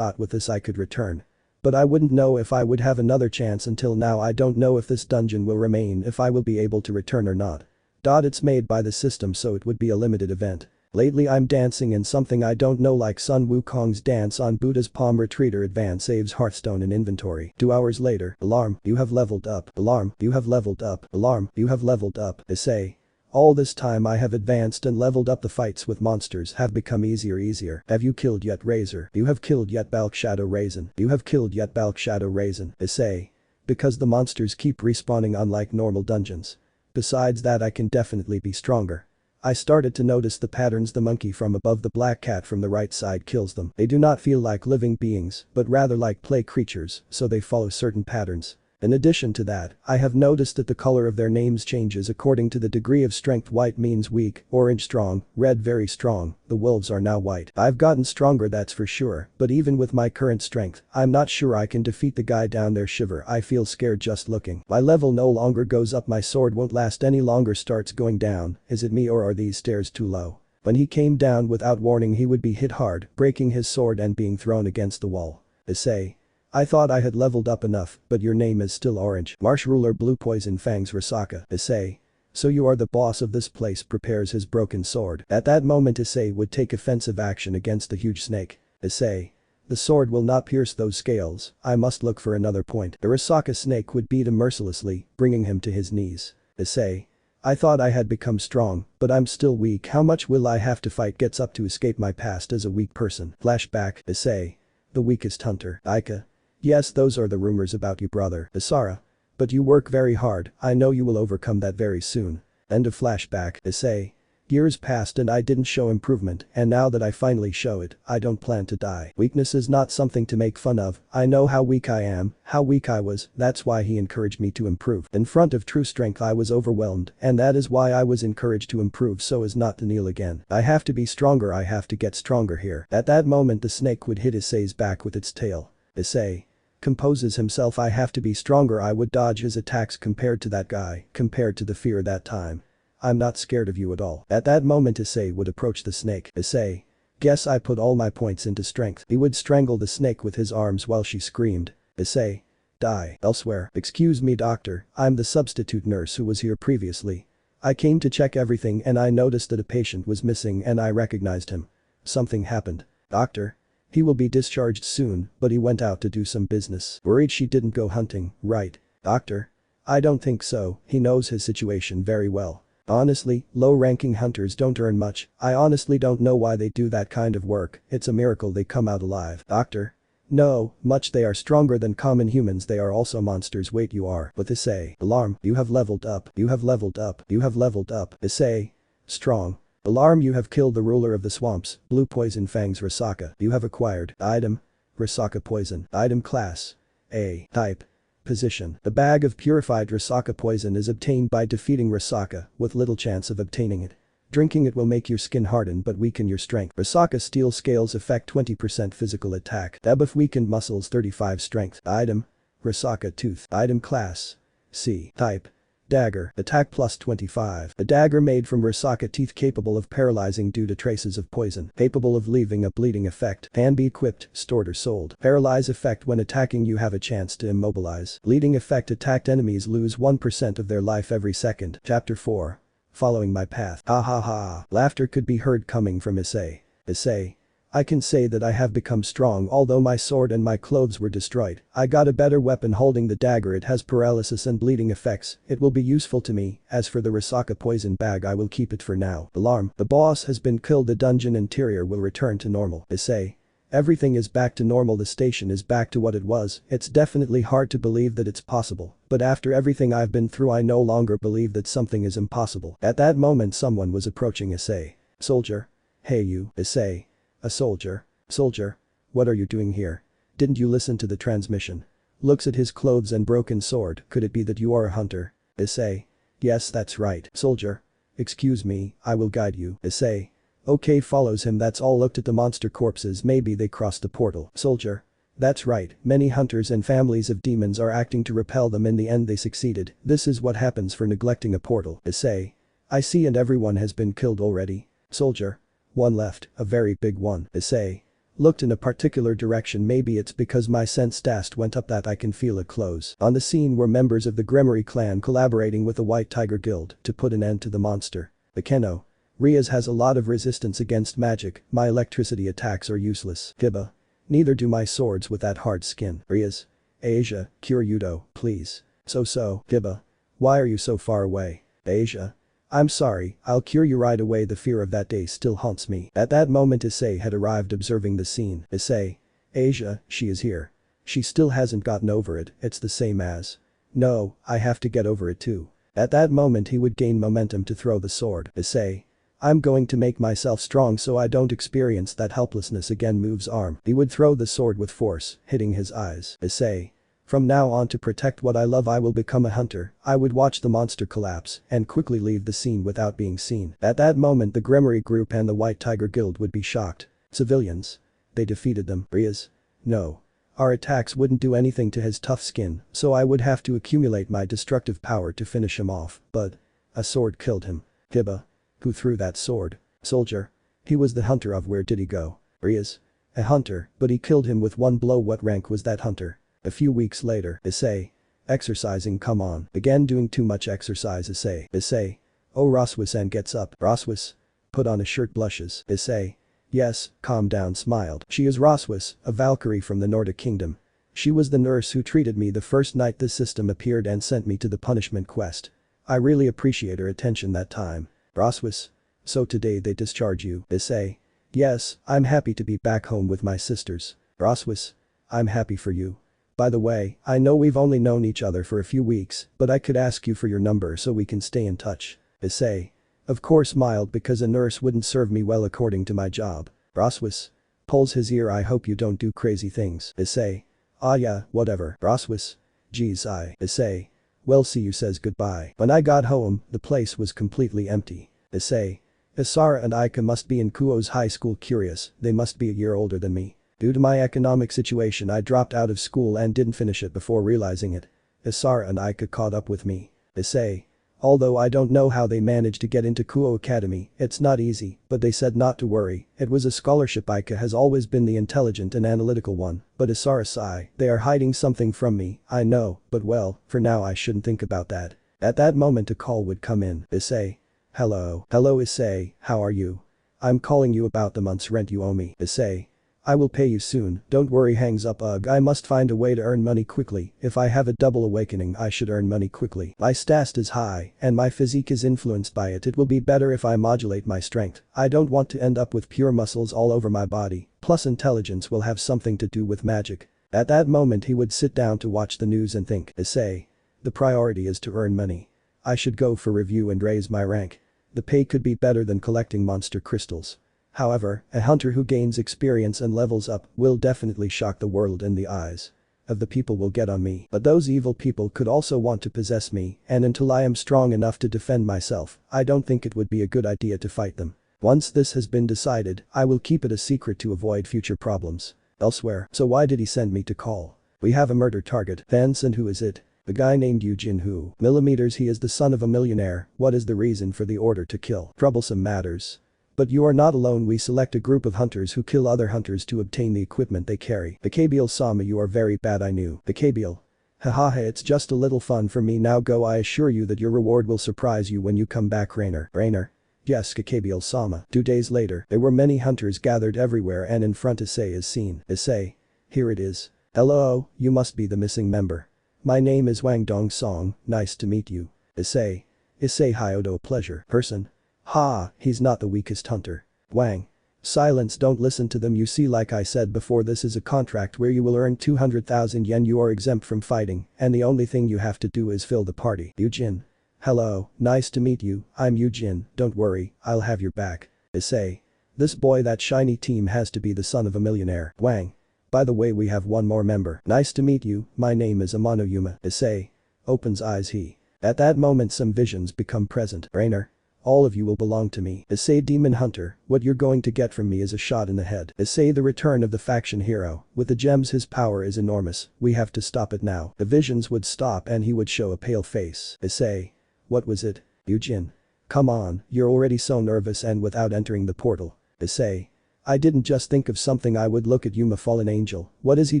With this I could return. But I wouldn't know if I would have another chance. Until now I don't know if this dungeon will remain, if I will be able to return or not. It's made by the system, so it would be a limited event. Lately I'm dancing in something I don't know, like Sun Wukong's dance on Buddha's palm. Retreater advance saves Hearthstone in inventory. 2 hours later. Alarm, you have leveled up. Alarm, you have leveled up. Alarm, you have leveled up. Issei. All this time I have advanced and leveled up. The fights with monsters have become easier. Have you killed yet, Razor? You have killed yet, Balk Shadow Raisin? You have killed yet, Balk Shadow Raisin? Issei. Because the monsters keep respawning unlike normal dungeons. Besides that, I can definitely be stronger. I started to notice the patterns. The monkey from above, the black cat from the right side kills them. They do not feel like living beings, but rather like play creatures, so they follow certain patterns. In addition to that, I have noticed that the color of their names changes according to the degree of strength. White means weak, orange strong, red very strong, the wolves are now white. I've gotten stronger, that's for sure, but even with my current strength, I'm not sure I can defeat the guy down there. Shiver, I feel scared just looking. My level no longer goes up, my sword won't last any longer, starts going down. Is it me or are these stairs too low? When he came down without warning he would be hit hard, breaking his sword and being thrown against the wall. Issei. I thought I had leveled up enough, but your name is still orange. Marsh ruler blue poison fangs Risaka. Issei. So you are the boss of this place, prepares his broken sword. At that moment Issei would take offensive action against the huge snake. Issei. The sword will not pierce those scales, I must look for another point. The Risaka snake would beat him mercilessly, bringing him to his knees. Issei. I thought I had become strong, but I'm still weak. How much will I have to fight? Gets up to escape my past as a weak person. Flashback. Issei. The weakest hunter. Aika. Yes, those are the rumors about you, brother. Isara. But you work very hard, I know you will overcome that very soon. End of flashback. Issei. Years passed and I didn't show improvement, and now that I finally show it, I don't plan to die. Weakness is not something to make fun of, I know how weak I am, how weak I was, that's why he encouraged me to improve. In front of true strength I was overwhelmed, and that is why I was encouraged to improve so as not to kneel again. I have to be stronger, I have to get stronger here. At that moment the snake would hit Issei's back with its tail. Issei. Composes himself. I have to be stronger, I would dodge his attacks compared to that guy, compared to the fear that time. I'm not scared of you at all. At that moment Issei would approach the snake. Issei. Guess I put all my points into strength. He would strangle the snake with his arms while she screamed. Issei. Die. Elsewhere. Excuse me doctor, I'm the substitute nurse who was here previously. I came to check everything and I noticed that a patient was missing and I recognized him. Something happened. Doctor. He will be discharged soon, but he went out to do some business. Worried she didn't go hunting, right? Doctor? I don't think so, he knows his situation very well. Honestly, low-ranking hunters don't earn much, I honestly don't know why they do that kind of work, it's a miracle they come out alive. Doctor? No, much they are stronger than common humans, they are also monsters. Wait, you are. But Issei. Alarm, you have leveled up, you have leveled up, you have leveled up. Issei. Strong. Alarm, you have killed the ruler of the swamps, blue poison fangs Risaka. You have acquired. Item. Risaka poison. Item class. A. Type. Position. The bag of purified Risaka poison is obtained by defeating Risaka, with little chance of obtaining it. Drinking it will make your skin harden but weaken your strength. Risaka steel scales effect 20% physical attack. Debuff weakened muscles 35 strength. Item. Risaka tooth. Item class. C. Type. Dagger. Attack plus 25. A dagger made from Risaka teeth capable of paralyzing due to traces of poison. Capable of leaving a bleeding effect. Can be equipped, stored or sold. Paralyze effect when attacking you have a chance to immobilize. Bleeding effect attacked enemies lose 1% of their life every second. Chapter 4. Following my path. Ha ha ha. Laughter could be heard coming from Issei. Issei. I can say that I have become strong, although my sword and my clothes were destroyed. I got a better weapon holding the dagger, it has paralysis and bleeding effects, it will be useful to me. As for the Risaka poison bag, I will keep it for now. Alarm. The boss has been killed, the dungeon interior will return to normal. Issei. Everything is back to normal, the station is back to what it was. It's definitely hard to believe that it's possible, but after everything I've been through I no longer believe that something is impossible. At that moment someone was approaching Issei. Soldier. Hey you. Issei. A soldier. Soldier. What are you doing here? Didn't you listen to the transmission? Looks at his clothes and broken sword, could it be that you are a hunter? Issei. Yes, that's right. Soldier. Excuse me, I will guide you. Issei. Okay, follows him, that's all. Looked at the monster corpses, maybe they crossed the portal. Soldier. That's right, many hunters and families of demons are acting to repel them, in the end they succeeded. This is what happens for neglecting a portal. Issei. I see, and everyone has been killed already. Soldier. One left, a very big one. Issei. Looked in a particular direction, maybe it's because my sense stat went up that I can feel it close. On the scene were members of the Gremory clan collaborating with the White Tiger Guild to put an end to the monster. The Keno. Rias has a lot of resistance against magic, my electricity attacks are useless. Hiba. Neither do my swords with that hard skin. Rias. Asia, cure Hyodo, please. So. Hiba. Why are you so far away? Asia. I'm sorry, I'll cure you right away, the fear of that day still haunts me. At that moment Issei had arrived, observing the scene. Issei. Asia, she is here. She still hasn't gotten over it, it's the same as. No, I have to get over it too. At that moment he would gain momentum to throw the sword. Issei. I'm going to make myself strong so I don't experience that helplessness again. Moves arm. He would throw the sword with force, hitting his eyes. Issei. From now on, to protect what I love, I will become a hunter. I would watch the monster collapse and quickly leave the scene without being seen. At that moment the Grimoire group and the White Tiger Guild would be shocked. Civilians. They defeated them. Rias. No. Our attacks wouldn't do anything to his tough skin, so I would have to accumulate my destructive power to finish him off, but a sword killed him. Hiba. Who threw that sword? Soldier. He was the hunter of where did he go? Rias. A hunter, but he killed him with one blow. What rank was that hunter? A few weeks later, Issei. Exercising, come on. Began doing too much exercise. Issei. Issei. Oh, Roswis, and gets up. Roswis. Put on a shirt, blushes. Issei. Yes, calm down, smiled. She is Roswis, a Valkyrie from the Nordic kingdom. She was the nurse who treated me the first night this system appeared and sent me to the punishment quest. I really appreciate her attention that time. Roswis. So today they discharge you. Issei. Yes, I'm happy to be back home with my sisters. Roswis. I'm happy for you. By the way, I know we've only known each other for a few weeks, but I could ask you for your number so we can stay in touch. Issei. Of course, smiled, because a nurse wouldn't serve me well according to my job. Roswis. Pulls his ear. I hope you don't do crazy things. Issei. Ah yeah, whatever. Roswis. Geez, Issei. Well, see you, says goodbye. When I got home, the place was completely empty. Issei. Isara and Aika must be in Kuo's high school. Curious, they must be a year older than me. Due to my economic situation, I dropped out of school and didn't finish it before realizing it. Isara and Aika caught up with me. Issei. Although I don't know how they managed to get into Kuo Academy, it's not easy, but they said not to worry, it was a scholarship. Aika has always been the intelligent and analytical one, but Isara, they are hiding something from me, I know, but well, for now I shouldn't think about that. At that moment a call would come in. Issei. Hello. Hello Issei, how are you? I'm calling you about the month's rent you owe me. Issei. I will pay you soon, don't worry. Hangs up. Ugh, I must find a way to earn money quickly. If I have a double awakening, I should earn money quickly. My stats is high, and my physique is influenced by it. It will be better if I modulate my strength. I don't want to end up with pure muscles all over my body, plus intelligence will have something to do with magic. At that moment he would sit down to watch the news and think. Issei. The priority is to earn money. I should go for review and raise my rank. The pay could be better than collecting monster crystals. However, a hunter who gains experience and levels up will definitely shock the world, and the eyes of the people will get on me. But those evil people could also want to possess me, and until I am strong enough to defend myself, I don't think it would be a good idea to fight them. Once this has been decided, I will keep it a secret to avoid future problems. Elsewhere. So why did he send me to call? We have a murder target. Vance, and who is it? The guy named Eugene. Who? Millimeters. He is the son of a millionaire. What is the reason for the order to kill? Troublesome matters. But you are not alone. We select a group of hunters who kill other hunters to obtain the equipment they carry. Bikabiel-sama, you are very bad. I knew. Bikabiel. Hahaha, it's just a little fun for me. Now go. I assure you that your reward will surprise you when you come back. Rainer. Yes, Bikabiel-sama. 2 days later, there were many hunters gathered everywhere, and in front Issei is seen. Issei. Here it is. Hello, you must be the missing member. My name is Wang Dongsong, nice to meet you. Issei. Isseihyoudou, pleasure. Person. Ha, he's not the weakest hunter. Wang. Silence, don't listen to them. You see, like I said before, this is a contract where you will earn 200,000 yen. You are exempt from fighting, and the only thing you have to do is fill the party. Eugene. Hello, nice to meet you, I'm Eugene, don't worry, I'll have your back. Issei. This boy, that shiny team, has to be the son of a millionaire. Wang. By the way, we have one more member. Nice to meet you, my name is Amano Yuma. Issei. Opens eyes. He. At that moment some visions become present. Rainer. All of you will belong to me. Issei, demon hunter, what you're going to get from me is a shot in the head. Issei, the return of the faction hero. With the gems his power is enormous, we have to stop it now. The visions would stop and he would show a pale face. Issei. What was it? Eugene. Come on, you're already so nervous. And without entering the portal. Issei. I didn't just think of something. I would look at Yuma, fallen angel. What is he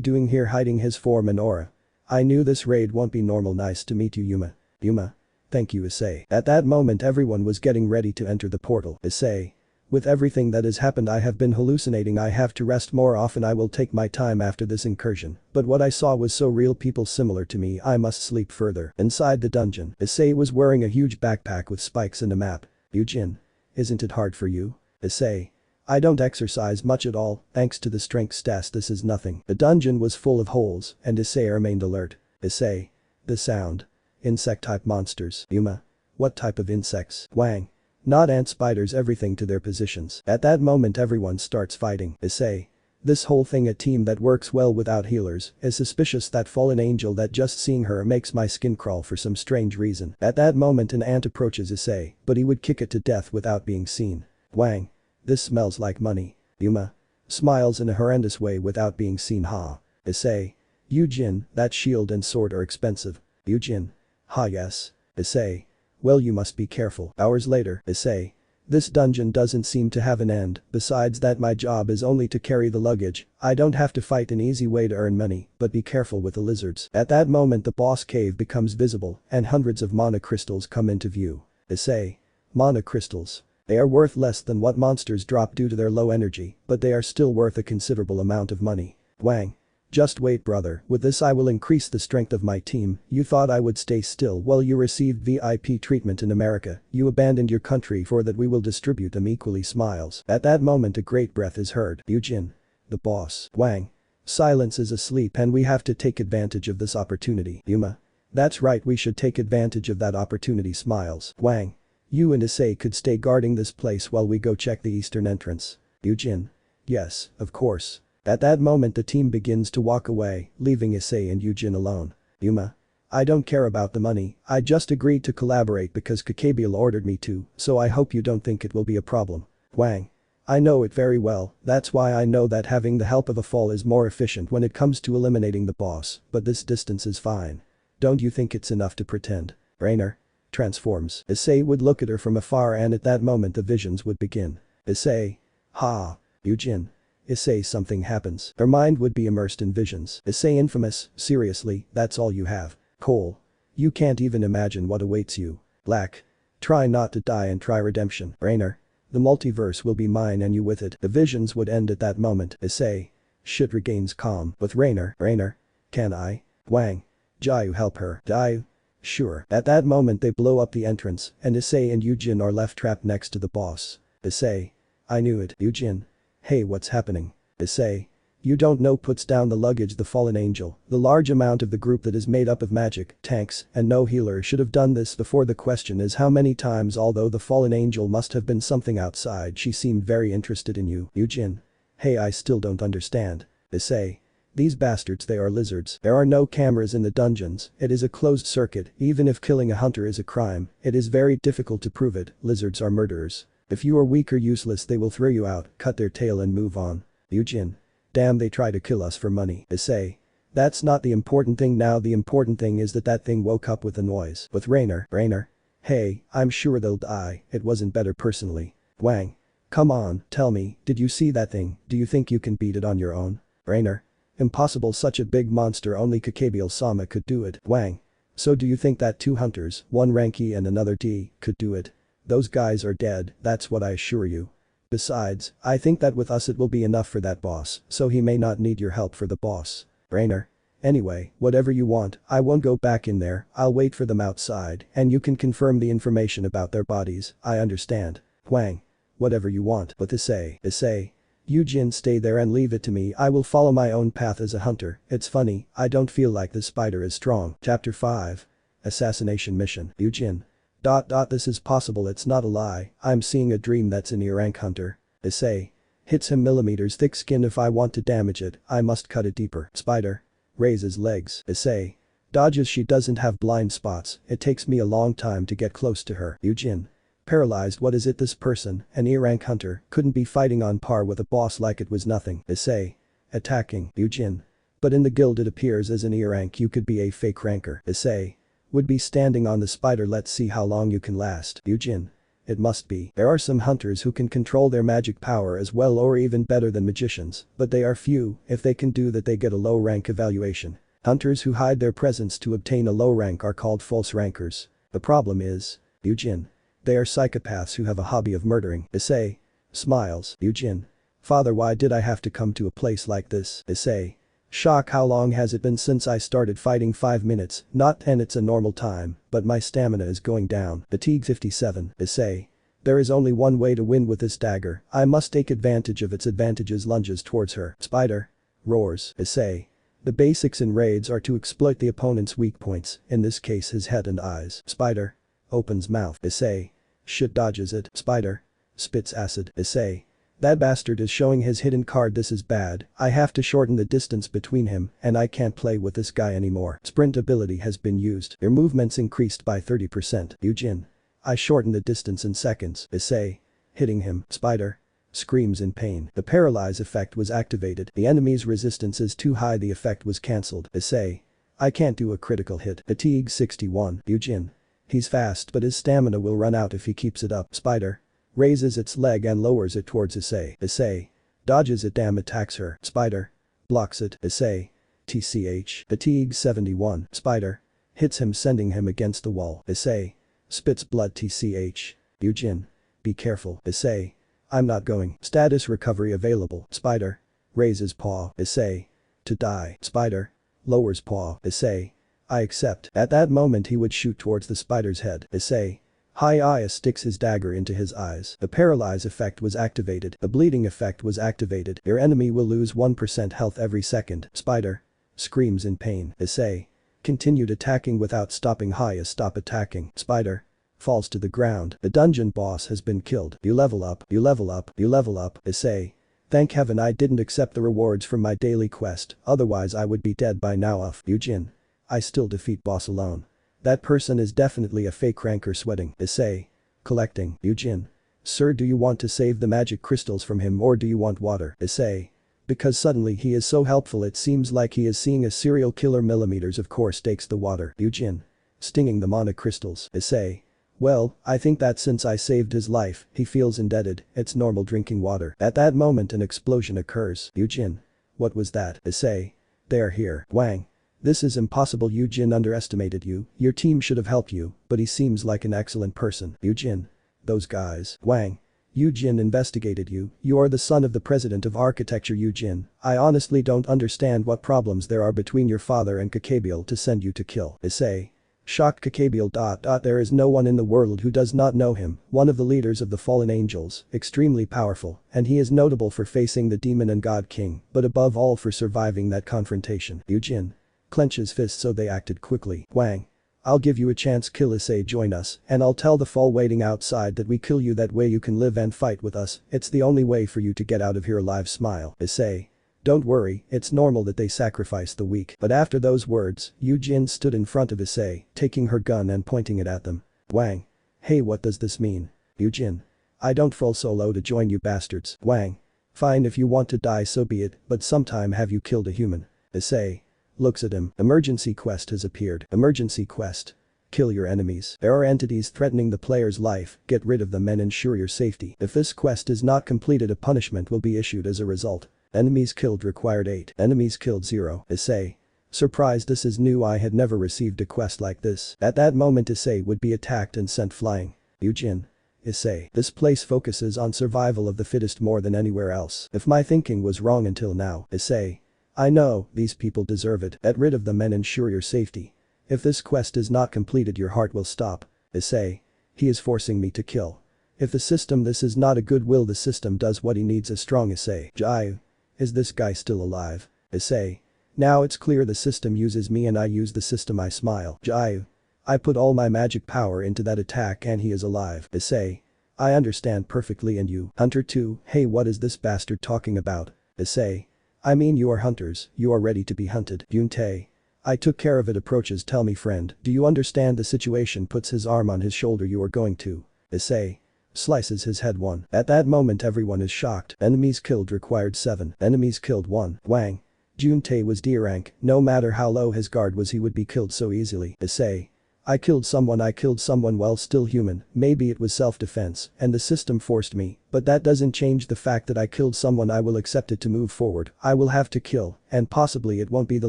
doing here, hiding his form and aura? I knew this raid won't be normal. Nice to meet you, Yuma. Yuma. Thank you, Issei. At that moment everyone was getting ready to enter the portal. Issei. With everything that has happened, I have been hallucinating. I have to rest more often. I will take my time after this incursion. But what I saw was so real, people similar to me. I must sleep further. Inside the dungeon, Issei was wearing a huge backpack with spikes and a map. Eugene. Isn't it hard for you? Issei. I don't exercise much at all, thanks to the strength stats this is nothing. The dungeon was full of holes, and Issei remained alert. Issei. The sound. Insect-type monsters. Yuma. What type of insects? Wang. Not ant spiders, everything to their positions. At that moment everyone starts fighting. Issei. This whole thing a team that works well without healers is suspicious that fallen angel that just seeing her makes my skin crawl for some strange reason. At that moment an ant approaches Issei, but he would kick it to death without being seen. Wang. This smells like money. Yuma. Smiles in a horrendous way without being seen. Ha. Issei. Yujin, that shield and sword are expensive. Yujin. Ha yes. Issei. Well you must be careful. Hours later, Issei. This dungeon doesn't seem to have an end, besides that my job is only to carry the luggage, I don't have to fight an easy way to earn money, but be careful with the lizards. At that moment the boss cave becomes visible and hundreds of mana crystals come into view. Issei. Mana crystals. They are worth less than what monsters drop due to their low energy, but they are still worth a considerable amount of money. Wang. Just wait brother, with this I will increase the strength of my team. You thought I would stay still while you received VIP treatment in America, you abandoned your country for that we will distribute them equally. Smiles. At that moment a great breath is heard. Yujin. The boss. Wang. Silence is asleep and we have to take advantage of this opportunity. Yuma. That's right, we should take advantage of that opportunity. Smiles. Wang. You and Issei could stay guarding this place while we go check the eastern entrance. Yujin. Yes, of course. At that moment the team begins to walk away, leaving Issei and Yujin alone. Yuma. I don't care about the money, I just agreed to collaborate because Kakabiel ordered me to, so I hope you don't think it will be a problem. Wang. I know it very well, that's why I know that having the help of a fall is more efficient when it comes to eliminating the boss, but this distance is fine. Don't you think it's enough to pretend? Rainer. Transforms. Issei would look at her from afar and at that moment the visions would begin. Issei. Ha. Yujin. Issei something happens. Her mind would be immersed in visions. Issei infamous, seriously, that's all you have. Cole. You can't even imagine what awaits you. Black. Try not to die and try redemption. Rainer. The multiverse will be mine and you with it. The visions would end at that moment. Issei. Shit regains calm. With Rainer. Rainer. Can I? Wang. Jiu help her. Jiu. Sure. At that moment they blow up the entrance and Issei and Yujin are left trapped next to the boss. Issei. I knew it. Yujin. Hey what's happening? Issei. You don't know puts down the luggage the fallen angel, the large amount of the group that is made up of magic, tanks, and no healer should have done this before. The question is how many times, although the fallen angel must have been something outside, she seemed very interested in you. Yujin. Hey I still don't understand. Issei. These bastards, they are lizards. There are no cameras in the dungeons, it is a closed circuit, even if killing a hunter is a crime, it is very difficult to prove it, lizards are murderers. If you are weak or useless they will throw you out, cut their tail and move on. Yujin. Damn, they try to kill us for money. Issei. That's not the important thing now, the important thing is that that thing woke up with a noise. With Rainer. Rainer. Hey, I'm sure they'll die, it wasn't better personally. Wang. Come on, tell me, did you see that thing, do you think you can beat it on your own? Rainer. Impossible, such a big monster only Kakabiel-sama could do it. Wang. So do you think that two hunters, one rank E and another D, could do it? Those guys are dead, that's what I assure you. Besides, I think that with us it will be enough for that boss, so he may not need your help for the boss. Rainer. Anyway, whatever you want, I won't go back in there, I'll wait for them outside, and you can confirm the information about their bodies, I understand. Wang. Whatever you want. With Issei. Issei. Yujin, stay there and leave it to me, I will follow my own path as a hunter. It's funny, I don't feel like this spider is strong. Chapter 5. Assassination mission. Yujin. This is possible, it's not a lie, I'm seeing a dream that's an E-rank hunter. Issei. Hits him millimeters thick skin, if I want to damage it, I must cut it deeper. Spider. Raises legs. Issei. Dodges, she doesn't have blind spots, it takes me a long time to get close to her. Yujin. Paralyzed, what is it, this person, an E-rank hunter, couldn't be fighting on par with a boss like it was nothing. Issei. Attacking. Yujin. But in the guild it appears as an E-rank you could be a fake ranker. Issei. Would be standing on the spider, let's see how long you can last. Yujin. It must be. There are some hunters who can control their magic power as well or even better than magicians, but they are few, if they can do that they get a low rank evaluation. Hunters who hide their presence to obtain a low rank are called false rankers. The problem is. Yujin. They are psychopaths who have a hobby of murdering. Issei. Smiles. Yujin. Father, why did I have to come to a place like this? Issei. Shock, how long has it been since I started fighting? 5 minutes, not 10, it's a normal time, but my stamina is going down. Fatigue 57. Issei. There is only one way to win with this dagger, I must take advantage of its advantages. Lunges towards her. Spider. Roars. Issei. The basics in raids are to exploit the opponent's weak points, in this case his head and eyes. Spider. Opens mouth. Issei. Shit, dodges it. Spider. Spits acid. Issei. That bastard is showing his hidden card. This is bad. I have to shorten the distance between him and I can't play with this guy anymore. Sprint ability has been used. Your movements increased by 30%. Yujin. I shorten the distance in seconds. Issei. Hitting him. Spider. Screams in pain. The paralyze effect was activated. The enemy's resistance is too high. The effect was cancelled. Issei. I can't do a critical hit. Fatigue 61. Yujin. He's fast but his stamina will run out if he keeps it up. Spider. Raises its leg and lowers it towards Issei. Issei. Dodges it. Damn, attacks her. Spider. Blocks it. Issei. TCH. Fatigue 71. Spider. Hits him sending him against the wall. Issei. Spits blood. TCH. Yujin. Be careful. Issei. I'm not going. Status recovery available. Spider. Raises paw. Issei. To die. Spider. Lowers paw. Issei. I accept. At that moment he would shoot towards the spider's head. Issei. Rias sticks his dagger into his eyes. The paralyze effect was activated. The bleeding effect was activated. Your enemy will lose 1% health every second. Spider. Screams in pain. Issei. Continued attacking without stopping. Rias stop attacking. Spider. Falls to the ground. The dungeon boss has been killed. You level up. You level up. You level up. Issei. Thank heaven I didn't accept the rewards from my daily quest, otherwise I would be dead by now. Yujin. I still defeat boss alone. That person is definitely a fake ranker. Sweating. Issei. Collecting. Yujin. Sir, do you want to save the magic crystals from him or do you want water? Issei. Because suddenly he is so helpful it seems like he is seeing a serial killer. Millimeters of course takes the water. Yujin. Stinging the mana crystals. Issei. Well, I think that since I saved his life, he feels indebted. It's normal drinking water. At that moment an explosion occurs. Yujin. What was that? Issei. They're here. Wang. This is impossible. Yujin underestimated you. Your team should have helped you, but he seems like an excellent person. Yujin. Those guys. Wang. Yujin investigated you. You are the son of the president of architecture. Yujin. I honestly don't understand what problems there are between your father and Kakabiel to send you to kill. Issei. Shocked Kakabiel. There is no one in the world who does not know him, one of the leaders of the fallen angels, extremely powerful, and he is notable for facing the demon and god king, but above all for surviving that confrontation. Yujin. Clenches fists so they acted quickly. Wang. I'll give you a chance. Kill Issei. Join us, and I'll tell the fall waiting outside that we kill you. That way you can live and fight with us. It's the only way for you to get out of here alive. Smile. Issei. Don't worry, it's normal that they sacrifice the weak. But after those words, Yujin stood in front of Issei, taking her gun and pointing it at them. Wang. Hey, what does this mean? Yujin. I don't full solo to join you bastards. Wang. Fine, if you want to die so be it, but sometime have you killed a human? Issei. Looks at him. Emergency quest has appeared. Emergency quest. Kill your enemies. There are entities threatening the player's life, get rid of them and ensure your safety. If this quest is not completed, a punishment will be issued as a result. Enemies killed required 8. Enemies killed 0. Issei. Surprised, this is new. I had never received a quest like this. At that moment Issei would be attacked and sent flying. Yujin. Issei. This place focuses on survival of the fittest more than anywhere else. If my thinking was wrong until now. Issei. I know, these people deserve it. Get rid of them and ensure your safety. If this quest is not completed your heart will stop. Issei. He is forcing me to kill. If the system, this is not a goodwill, the system does what he needs. A strong Issei. Jai. Is this guy still alive? Issei. Now it's clear the system uses me and I use the system. I smile. Jai. I put all my magic power into that attack and he is alive. Issei. I understand perfectly. And you? Hunter 2. Hey, what is this bastard talking about? Issei. I mean, you are hunters, you are ready to be hunted. Yuntei. I took care of it. Approaches. Tell me friend, do you understand the situation? Puts his arm on his shoulder. You are going to. Issei. Slices his head. 1. At that moment everyone is shocked. Enemies killed required 7. Enemies killed 1. Wang. Juntei was D rank, no matter how low his guard was he would be killed so easily. Issei. I killed someone. Well, still human, maybe it was self-defense and the system forced me, but that doesn't change the fact that I killed someone. I will accept it. To move forward, I will have to kill, and possibly it won't be the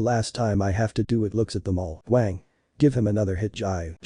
last time I have to do it. Looks at them all. Wang. Give him another hit. Jai.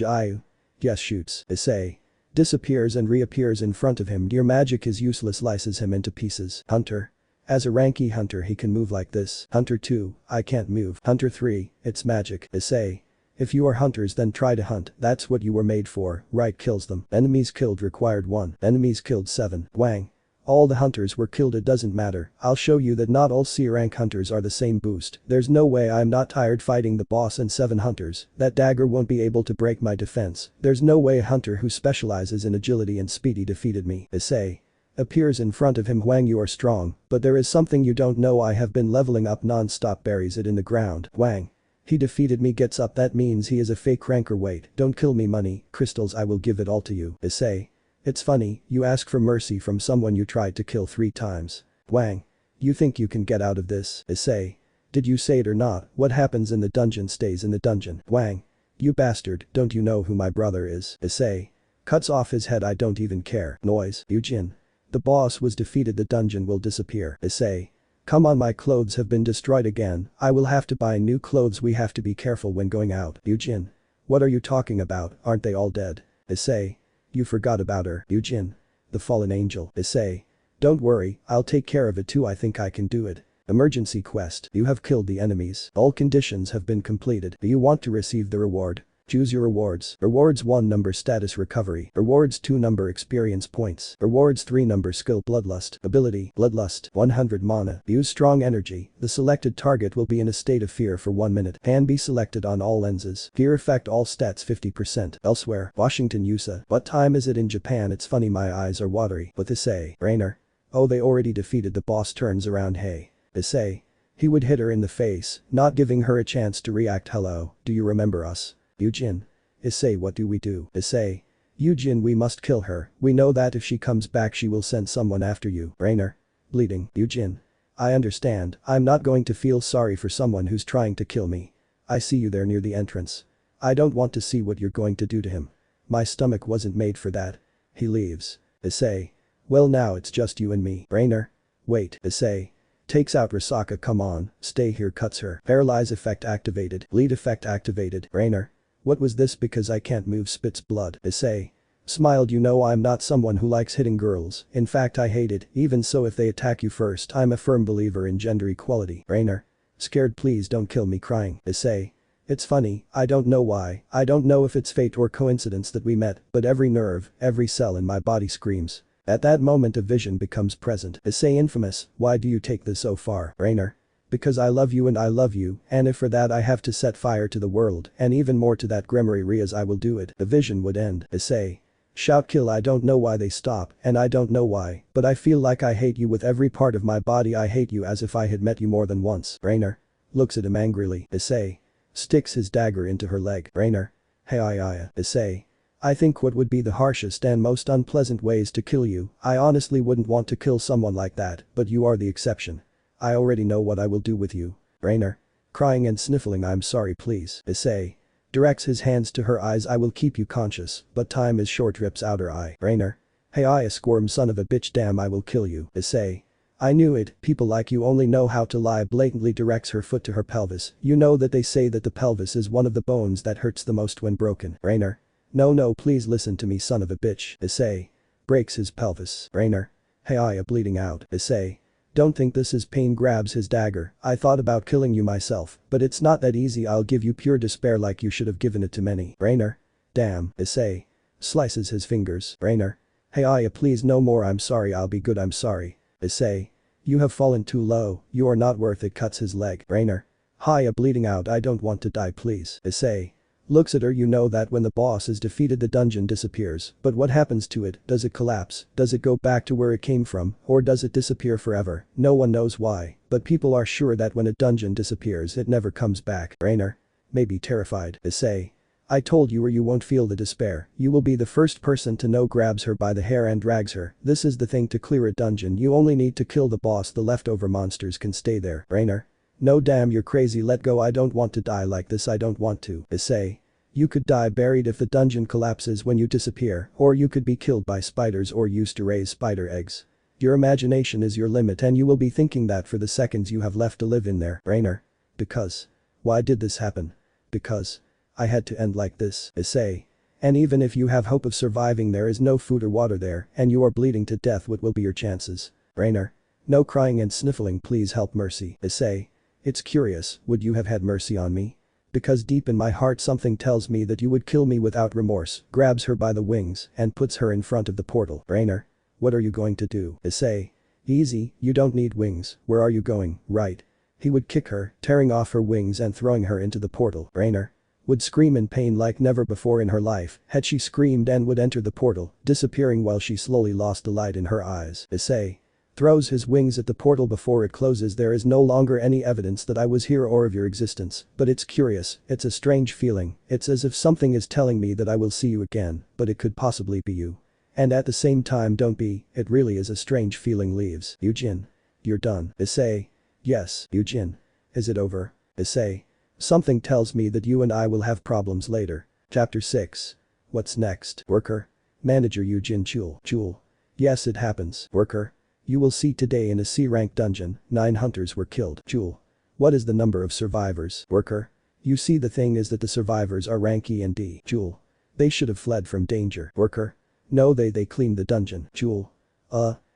Yes, shoots. Issei. Disappears and reappears in front of him. Your magic is useless. Slices him into pieces. Hunter. As a ranky hunter he can move like this. Hunter 2. I can't move. Hunter 3. It's magic. Issei. If you are hunters then try to hunt, that's what you were made for, right? Kills them. Enemies killed required 1. Enemies killed 7. Wang. All the hunters were killed. It doesn't matter, I'll show you that not all C rank hunters are the same boost. There's no way I'm not tired fighting the boss and 7 hunters, that dagger won't be able to break my defense. There's no way a hunter who specializes in agility and speedy defeated me. Issei. Appears in front of him. Wang, you are strong, but there is something you don't know. I have been leveling up non-stop. Buries it in the ground. Wang. He defeated me. Gets up. That means he is a fake ranker. Wait, don't kill me. Money, crystals, I will give it all to you. Issei. It's funny, you ask for mercy from someone you tried to kill 3 times. Wang. You think you can get out of this? Issei. Did you say it or not? What happens in the dungeon stays in the dungeon. Wang. You bastard, don't you know who my brother is? Issei. Cuts off his head. I don't even care. Noise. Yujin. The boss was defeated. The dungeon will disappear. Issei. Come on, my clothes have been destroyed again. I will have to buy new clothes. We have to be careful when going out. Yujin. What are you talking about? Aren't they all dead? Issei. You forgot about her. Yujin. The fallen angel. Issei. Don't worry, I'll take care of it too. I think I can do it. Emergency quest. You have killed the enemies. All conditions have been completed. Do you want to receive the reward? Choose your rewards. Rewards 1 number status recovery. Rewards 2 number experience points. Rewards 3 number skill bloodlust. Ability bloodlust 100 mana. Use strong energy. The selected target will be in a state of fear for 1 minute. Can be selected on all lenses. Gear effect all stats 50%. Elsewhere. Washington USA. What time is it in Japan? It's funny my eyes are watery. With Issei. Rainer. Oh, they already defeated. The boss. Turns around. Hey. Issei. He would hit her in the face, not giving her a chance to react. Hello, do you remember us? Yujin. Issei, what do we do? Issei. Yujin, we must kill her. We know that if she comes back she will send someone after you. Rainer. Bleeding. Yujin. I understand, I'm not going to feel sorry for someone who's trying to kill me. I see you there near the entrance. I don't want to see what you're going to do to him. My stomach wasn't made for that. He leaves. Issei. Well, now it's just you and me. Rainer. Wait. Issei. Takes out Risaka. Come on, stay here. Cuts her. Paralyze effect activated. Bleed effect activated. Rainer. What was this? Because I can't move. Spits blood. Issei. Smiled. You know I'm not someone who likes hitting girls. In fact I hate it. Even so, if they attack you first, I'm a firm believer in gender equality. Rainer. Scared. Please don't kill me. Crying. Issei. It's funny, I don't know why. I don't know if it's fate or coincidence that we met, but every nerve, every cell in my body screams. At that moment a vision becomes present. Issei. Infamous, why do you take this so far? Rainer. Because I love you and I love you, and if for that I have to set fire to the world, and even more to that Gremory Rias, I will do it. The vision would end. Issei. Shout kill. I don't know why they stop, and I don't know why, but I feel like I hate you with every part of my body. I hate you as if I had met you more than once. Rainer. Looks at him angrily. Issei. Sticks his dagger into her leg. Rainer. Hey Issei. I think what would be the harshest and most unpleasant ways to kill you. I honestly wouldn't want to kill someone like that, but you are the exception. I already know what I will do with you. Rainer. Crying and sniffling. I'm sorry, please. Issei. Directs his hands to her eyes. I will keep you conscious, but time is short. Rips out her eye. Rainer. Hey squirm. Son of a bitch. Damn, I will kill you. Issei. I knew it, people like you only know how to lie. Blatantly directs her foot to her pelvis. You know that they say that the pelvis is one of the bones that hurts the most when broken. Rainer. No, please listen to me, son of a bitch. Issei. Breaks his pelvis. Rainer. Hey bleeding out. Issei. Don't think this is pain. Grabs his dagger. I thought about killing you myself, but it's not that easy. I'll give you pure despair like you should have given it to many. Rainer. Damn. Issei. Slices his fingers. Rainer. Hey please no more. I'm sorry. I'll be good. I'm sorry. Issei. You have fallen too low. You are not worth it. Cuts his leg. Rainer. Bleeding out. I don't want to die, please. Issei. Looks at her. You know that when the boss is defeated the dungeon disappears, but what happens to it? Does it collapse? Does it go back to where it came from? Or does it disappear forever? No one knows why, but people are sure that when a dungeon disappears it never comes back. Rainer. Maybe terrified. Issei. I told you, or you won't feel the despair. You will be the first person to know. Grabs her by the hair and drags her. This is the thing to clear a dungeon. You only need to kill the boss. The leftover monsters can stay there. Rainer. No, damn, you're crazy. Let go. I don't want to die like this. I don't want to. Issei. You could die buried if the dungeon collapses when you disappear, or you could be killed by spiders or used to raise spider eggs. Your imagination is your limit and you will be thinking that for the seconds you have left to live in there. Rainer. Because. Why did this happen? Because. I had to end like this. Issei. And even if you have hope of surviving, there is no food or water there, and you are bleeding to death. What will be your chances? Rainer. No crying and sniffling. Please help. Mercy. Issei. It's curious, would you have had mercy on me? Because deep in my heart something tells me that you would kill me without remorse. Grabs her by the wings and puts her in front of the portal. Rainer. What are you going to do? Issei. Easy, you don't need wings. Where are you going? Right. He would kick her, tearing off her wings and throwing her into the portal. Rainer. Would scream in pain like never before in her life, had she screamed and would enter the portal, disappearing while she slowly lost the light in her eyes. Issei throws his wings at the portal before it closes. There is no longer any evidence that I was here or of your existence, but it's curious, it's a strange feeling, it's as if something is telling me that I will see you again, but it could possibly be you. And at the same time don't be, it really is a strange feeling. Leaves. Eugene. You're done. Issei. Yes. Eugene. Is it over? Issei. Something tells me that you and I will have problems later. Chapter 6. What's next? Worker. Manager Eugene Chul. Chul. Yes, it happens. Worker. You will see today in a C-rank dungeon, 9 hunters were killed. Chul. What is the number of survivors? Worker. You see, the thing is that the survivors are rank E and D. Chul. They should have fled from danger. Worker. No, they cleaned the dungeon. Chul.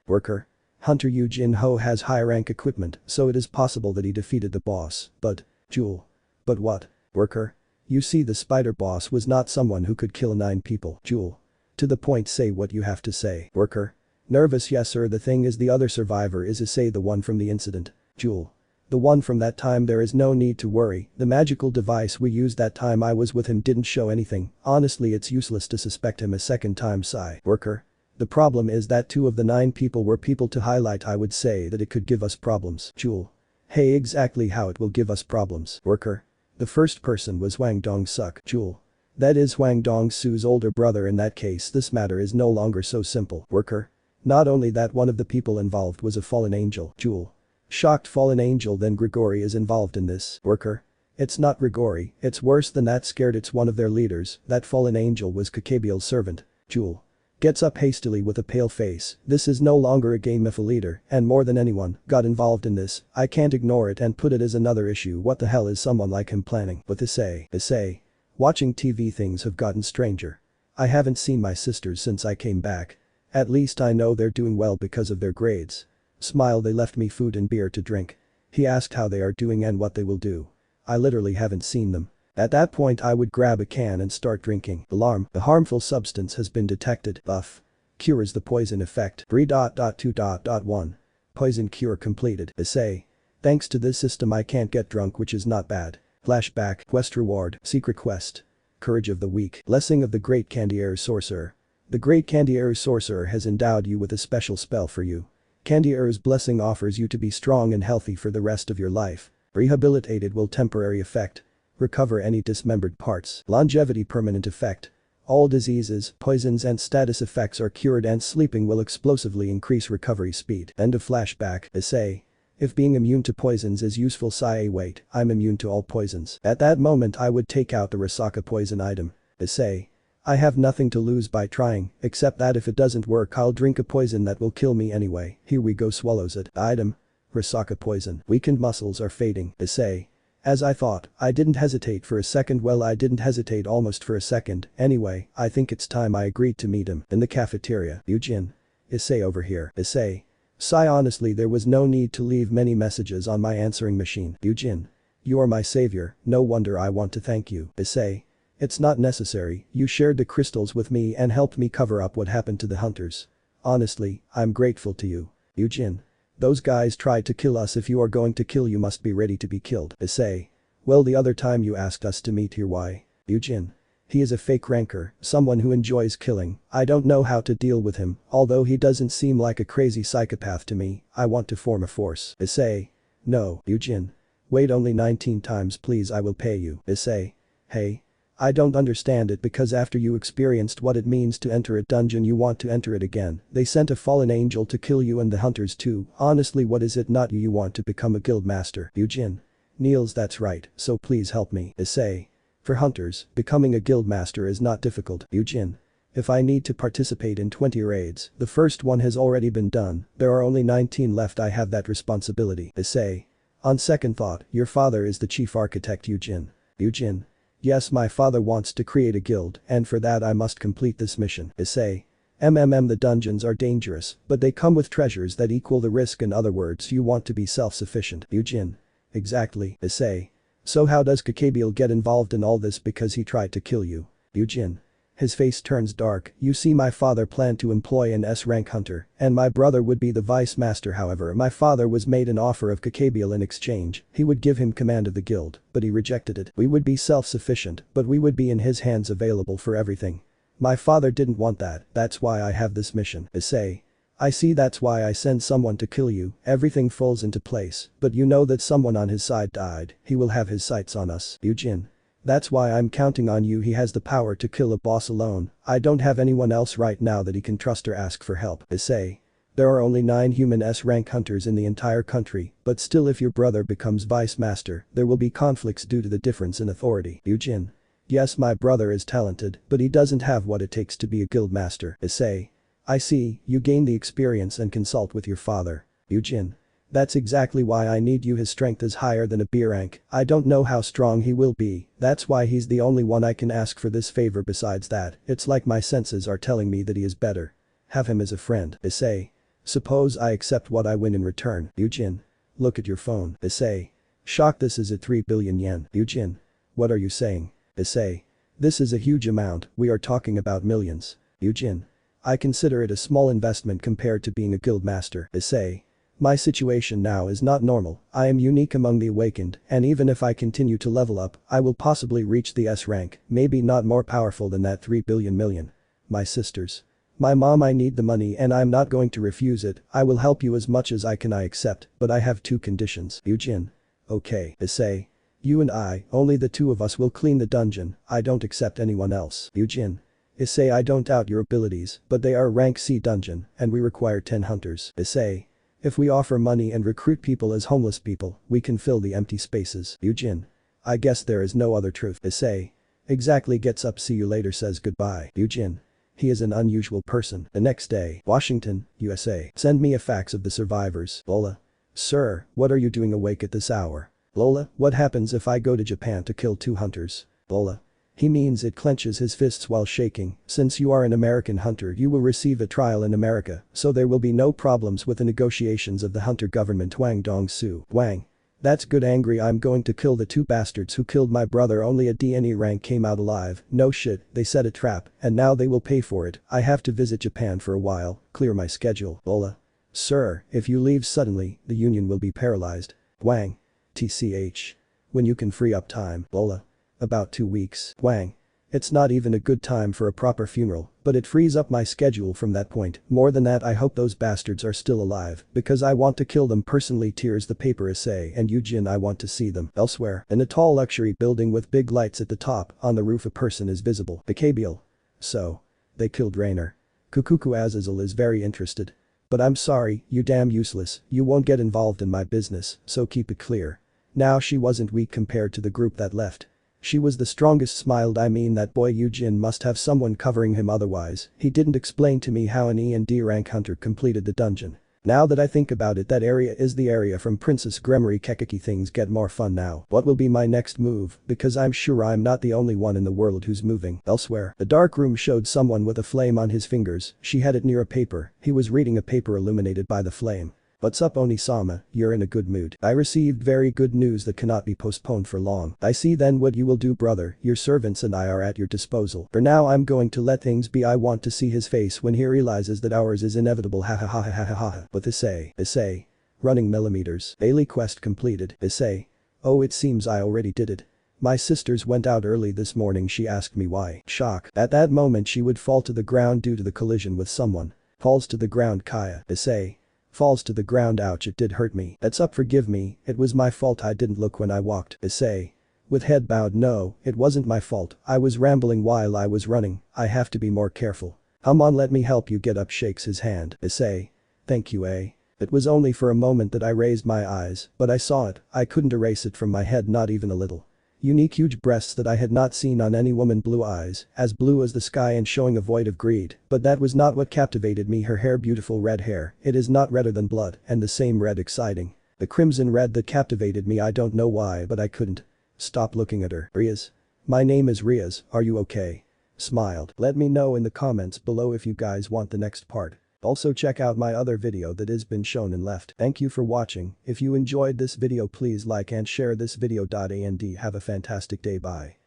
Worker. Hunter Eugene Ho has high rank equipment, so it is possible that he defeated the boss, but. Chul. But what? Worker. You see, the spider boss was not someone who could kill 9 people. Chul. To the point, say what you have to say. Worker. Nervous? Yes sir, the thing is the other survivor is Issei, the one from the incident. Chul. The one from that time. There is no need to worry, the magical device we used that time I was with him didn't show anything, honestly it's useless to suspect him a second time. Sigh. Worker. The problem is that 2 of the 9 people were people to highlight. I would say that it could give us problems. Chul. Hey, exactly how it will give us problems. Worker. The first person was Wang Dong-suk. Chul. That is Wang Dong-su's older brother. In that case this matter is no longer so simple. Worker. Not only that, one of the people involved was a fallen angel. Chul. Shocked. Fallen angel? Then Grigori is involved in this. Worker. It's not Grigori, it's worse than that. Scared? It's one of their leaders. That fallen angel was Kakabiel's servant. Chul. Gets up hastily with a pale face. This is no longer a game if a leader, and more than anyone, got involved in this. I can't ignore it and put it as another issue. What the hell is someone like him planning? With Issei. Watching TV, things have gotten stranger. I haven't seen my sisters since I came back. At least I know they're doing well because of their grades. Smile. They left me food and beer to drink. He asked how they are doing and what they will do. I literally haven't seen them. At that point I would grab a can and start drinking. Alarm. The harmful substance has been detected. Buff. Cures the poison effect. 3.2.1. Poison cure completed. Issei. Thanks to this system I can't get drunk, which is not bad. Flashback. Quest reward. Secret quest. Courage of the weak. Blessing of the Great Candier Sorcerer. The Great Candier Sorcerer has endowed you with a special spell for you. Candier's blessing offers you to be strong and healthy for the rest of your life. Rehabilitated will temporary effect. Recover any dismembered parts. Longevity permanent effect. All diseases, poisons and status effects are cured and sleeping will explosively increase recovery speed. End of flashback. Issei. If being immune to poisons is useful. Sigh. Wait, I'm immune to all poisons. At that moment I would take out the Risaka poison item. Issei. I have nothing to lose by trying, except that if it doesn't work I'll drink a poison that will kill me anyway. Here we go. Swallows it. Item. Risaka poison. Weakened muscles are fading. Issei. As I thought, I didn't hesitate for a second. Well, I didn't hesitate almost for a second. Anyway, I think it's time. I agreed to meet him in the cafeteria. Eugene. Issei over here. Issei. Sigh. Honestly there was no need to leave many messages on my answering machine. Eugene. You are my savior, no wonder I want to thank you. Issei. It's not necessary, you shared the crystals with me and helped me cover up what happened to the hunters. Honestly, I'm grateful to you. Eugene. Those guys tried to kill us. If you are going to kill you must be ready to be killed. Issei. Well, the other time you asked us to meet here. Why? Eugene. He is a fake ranker, someone who enjoys killing. I don't know how to deal with him, although he doesn't seem like a crazy psychopath to me. I want to form a force. Issei. No. Eugene. Wait, only 19 times please, I will pay you. Issei. Hey. I don't understand it, because after you experienced what it means to enter a dungeon you want to enter it again. They sent a fallen angel to kill you and the hunters too. Honestly, what is it not you want to become a guild master? Eugene. Niels, that's right, so please help me. Issei. For hunters, becoming a guild master is not difficult. Eugene. If I need to participate in 20 raids, the first one has already been done, there are only 19 left. I have that responsibility. Issei. On second thought, your father is the chief architect. Eugene. Eugene. Yes, my father wants to create a guild, and for that I must complete this mission. Issei. The dungeons are dangerous, but they come with treasures that equal the risk. In other words, you want to be self-sufficient. Eugene. Exactly. Issei. So how does Kakabiel get involved in all this? Because he tried to kill you. Eugene. His face turns dark. You see, my father planned to employ an S-rank hunter, and my brother would be the vice master. However, my father was made an offer of Kakabiel in exchange. He would give him command of the guild, but he rejected it. We would be self-sufficient, but we would be in his hands, available for everything. My father didn't want that. That's why I have this mission. Issei. I see, that's why I send someone to kill you. Everything falls into place, but you know that someone on his side died. He will have his sights on us. Yujin. That's why I'm counting on you. He has the power to kill a boss alone. I don't have anyone else right now that he can trust or ask for help. Issei. There are only 9 human S-rank hunters in the entire country, but still, if your brother becomes vice master, there will be conflicts due to the difference in authority. Yujin. Yes, my brother is talented, but he doesn't have what it takes to be a guild master. Issei. I see, you gain the experience and consult with your father. Yujin. That's exactly why I need you. His strength is higher than a B rank. I don't know how strong he will be. That's why he's the only one I can ask for this favor. Besides that, it's like my senses are telling me that he is better. Have him as a friend. Issei. Suppose I accept what I win in return. Yujin. Look at your phone. Issei. Shock, this is at 3 billion yen. Yujin. What are you saying? Issei. This is a huge amount. We are talking about millions. Yujin. I consider it a small investment compared to being a guild master. Issei. My situation now is not normal. I am unique among the awakened, and even if I continue to level up, I will possibly reach the S rank, maybe not more powerful than that 3 billion million. My sisters. My mom, I need the money and I'm not going to refuse it. I will help you as much as I can. I accept, but I have 2 conditions. Yujin. Okay. Issei. You and I, only the 2 of us will clean the dungeon. I don't accept anyone else. Yujin. Issei, I don't doubt your abilities, but they are rank C dungeon, and we require 10 hunters. Issei. If we offer money and recruit people as homeless people, we can fill the empty spaces. Yujin. I guess there is no other truth. Issei. Exactly, gets up, see you later, says goodbye. Yujin. He is an unusual person. The next day, Washington, USA. Send me a fax of the survivors. Lola. Sir, what are you doing awake at this hour? Lola, what happens if I go to Japan to kill 2 hunters? Lola. He means it, clenches his fists while shaking. Since you are an American hunter, you will receive a trial in America, so there will be no problems with the negotiations of the hunter government. Wang Dong-su. Wang. That's good. Angry, I'm going to kill the 2 bastards who killed my brother. Only a D&E rank came out alive. No shit, they set a trap, and now they will pay for it. I have to visit Japan for a while. Clear my schedule. Lola. Sir, if you leave suddenly, the union will be paralyzed. Wang. TCH. When you can free up time. Lola. About 2 weeks. Wang. It's not even a good time for a proper funeral, but it frees up my schedule from that point. More than that, I hope those bastards are still alive, because I want to kill them personally. Tears the paper. Issei and Yujin, I want to see them. Elsewhere, in a tall luxury building with big lights at the top, on the roof a person is visible. Kakabiel. So. They killed Rainer. Kukuku Azazel is very interested. But I'm sorry, you damn useless, you won't get involved in my business, so keep it clear. Now she wasn't weak compared to the group that left. She was the strongest. Smiled. I mean, that boy Yujin must have someone covering him, otherwise he didn't explain to me how an E and D rank hunter completed the dungeon. Now that I think about it, that area is the area from Princess Gremory Kekiki. Things get more fun now. What will be my next move? Because I'm sure I'm not the only one in the world who's moving. Elsewhere, a dark room showed someone with a flame on his fingers. She had it near a paper. He was reading a paper illuminated by the flame. What's up, Oni-sama? You're in a good mood. I received very good news that cannot be postponed for long. I see then what you will do, brother. Your servants and I are at your disposal. For now, I'm going to let things be. I want to see his face when he realizes that ours is inevitable. Ha ha ha ha ha ha. With Issei. Running millimeters. Daily quest completed. Issei. Oh, it seems I already did it. My sisters went out early this morning. She asked me why. Shock. At that moment she would fall to the ground due to the collision with someone. Falls to the ground. Kaya. Issei. Falls to the ground. Ouch, it did hurt me. That's up, forgive me, it was my fault. I didn't look when I walked. Issei. With head bowed. No, it wasn't my fault. I was rambling while I was running. I have to be more careful. Come on, let me help you get up. Shakes his hand. Issei. Thank you, eh? It was only for a moment that I raised my eyes, but I saw it. I couldn't erase it from my head, not even a little. Unique huge breasts that I had not seen on any woman. Blue eyes, as blue as the sky and showing a void of greed, but that was not what captivated me. Her hair, beautiful red hair, it is not redder than blood, and the same red exciting. The crimson red that captivated me. I don't know why, but I couldn't stop looking at her. Rias. My name is Rias, are you okay? Smiled. Let me know in the comments below if you guys want the next part. Also check out my other video that has been shown in left. Thank you for watching. If you enjoyed this video, please like and share this video. And have a fantastic day. Bye.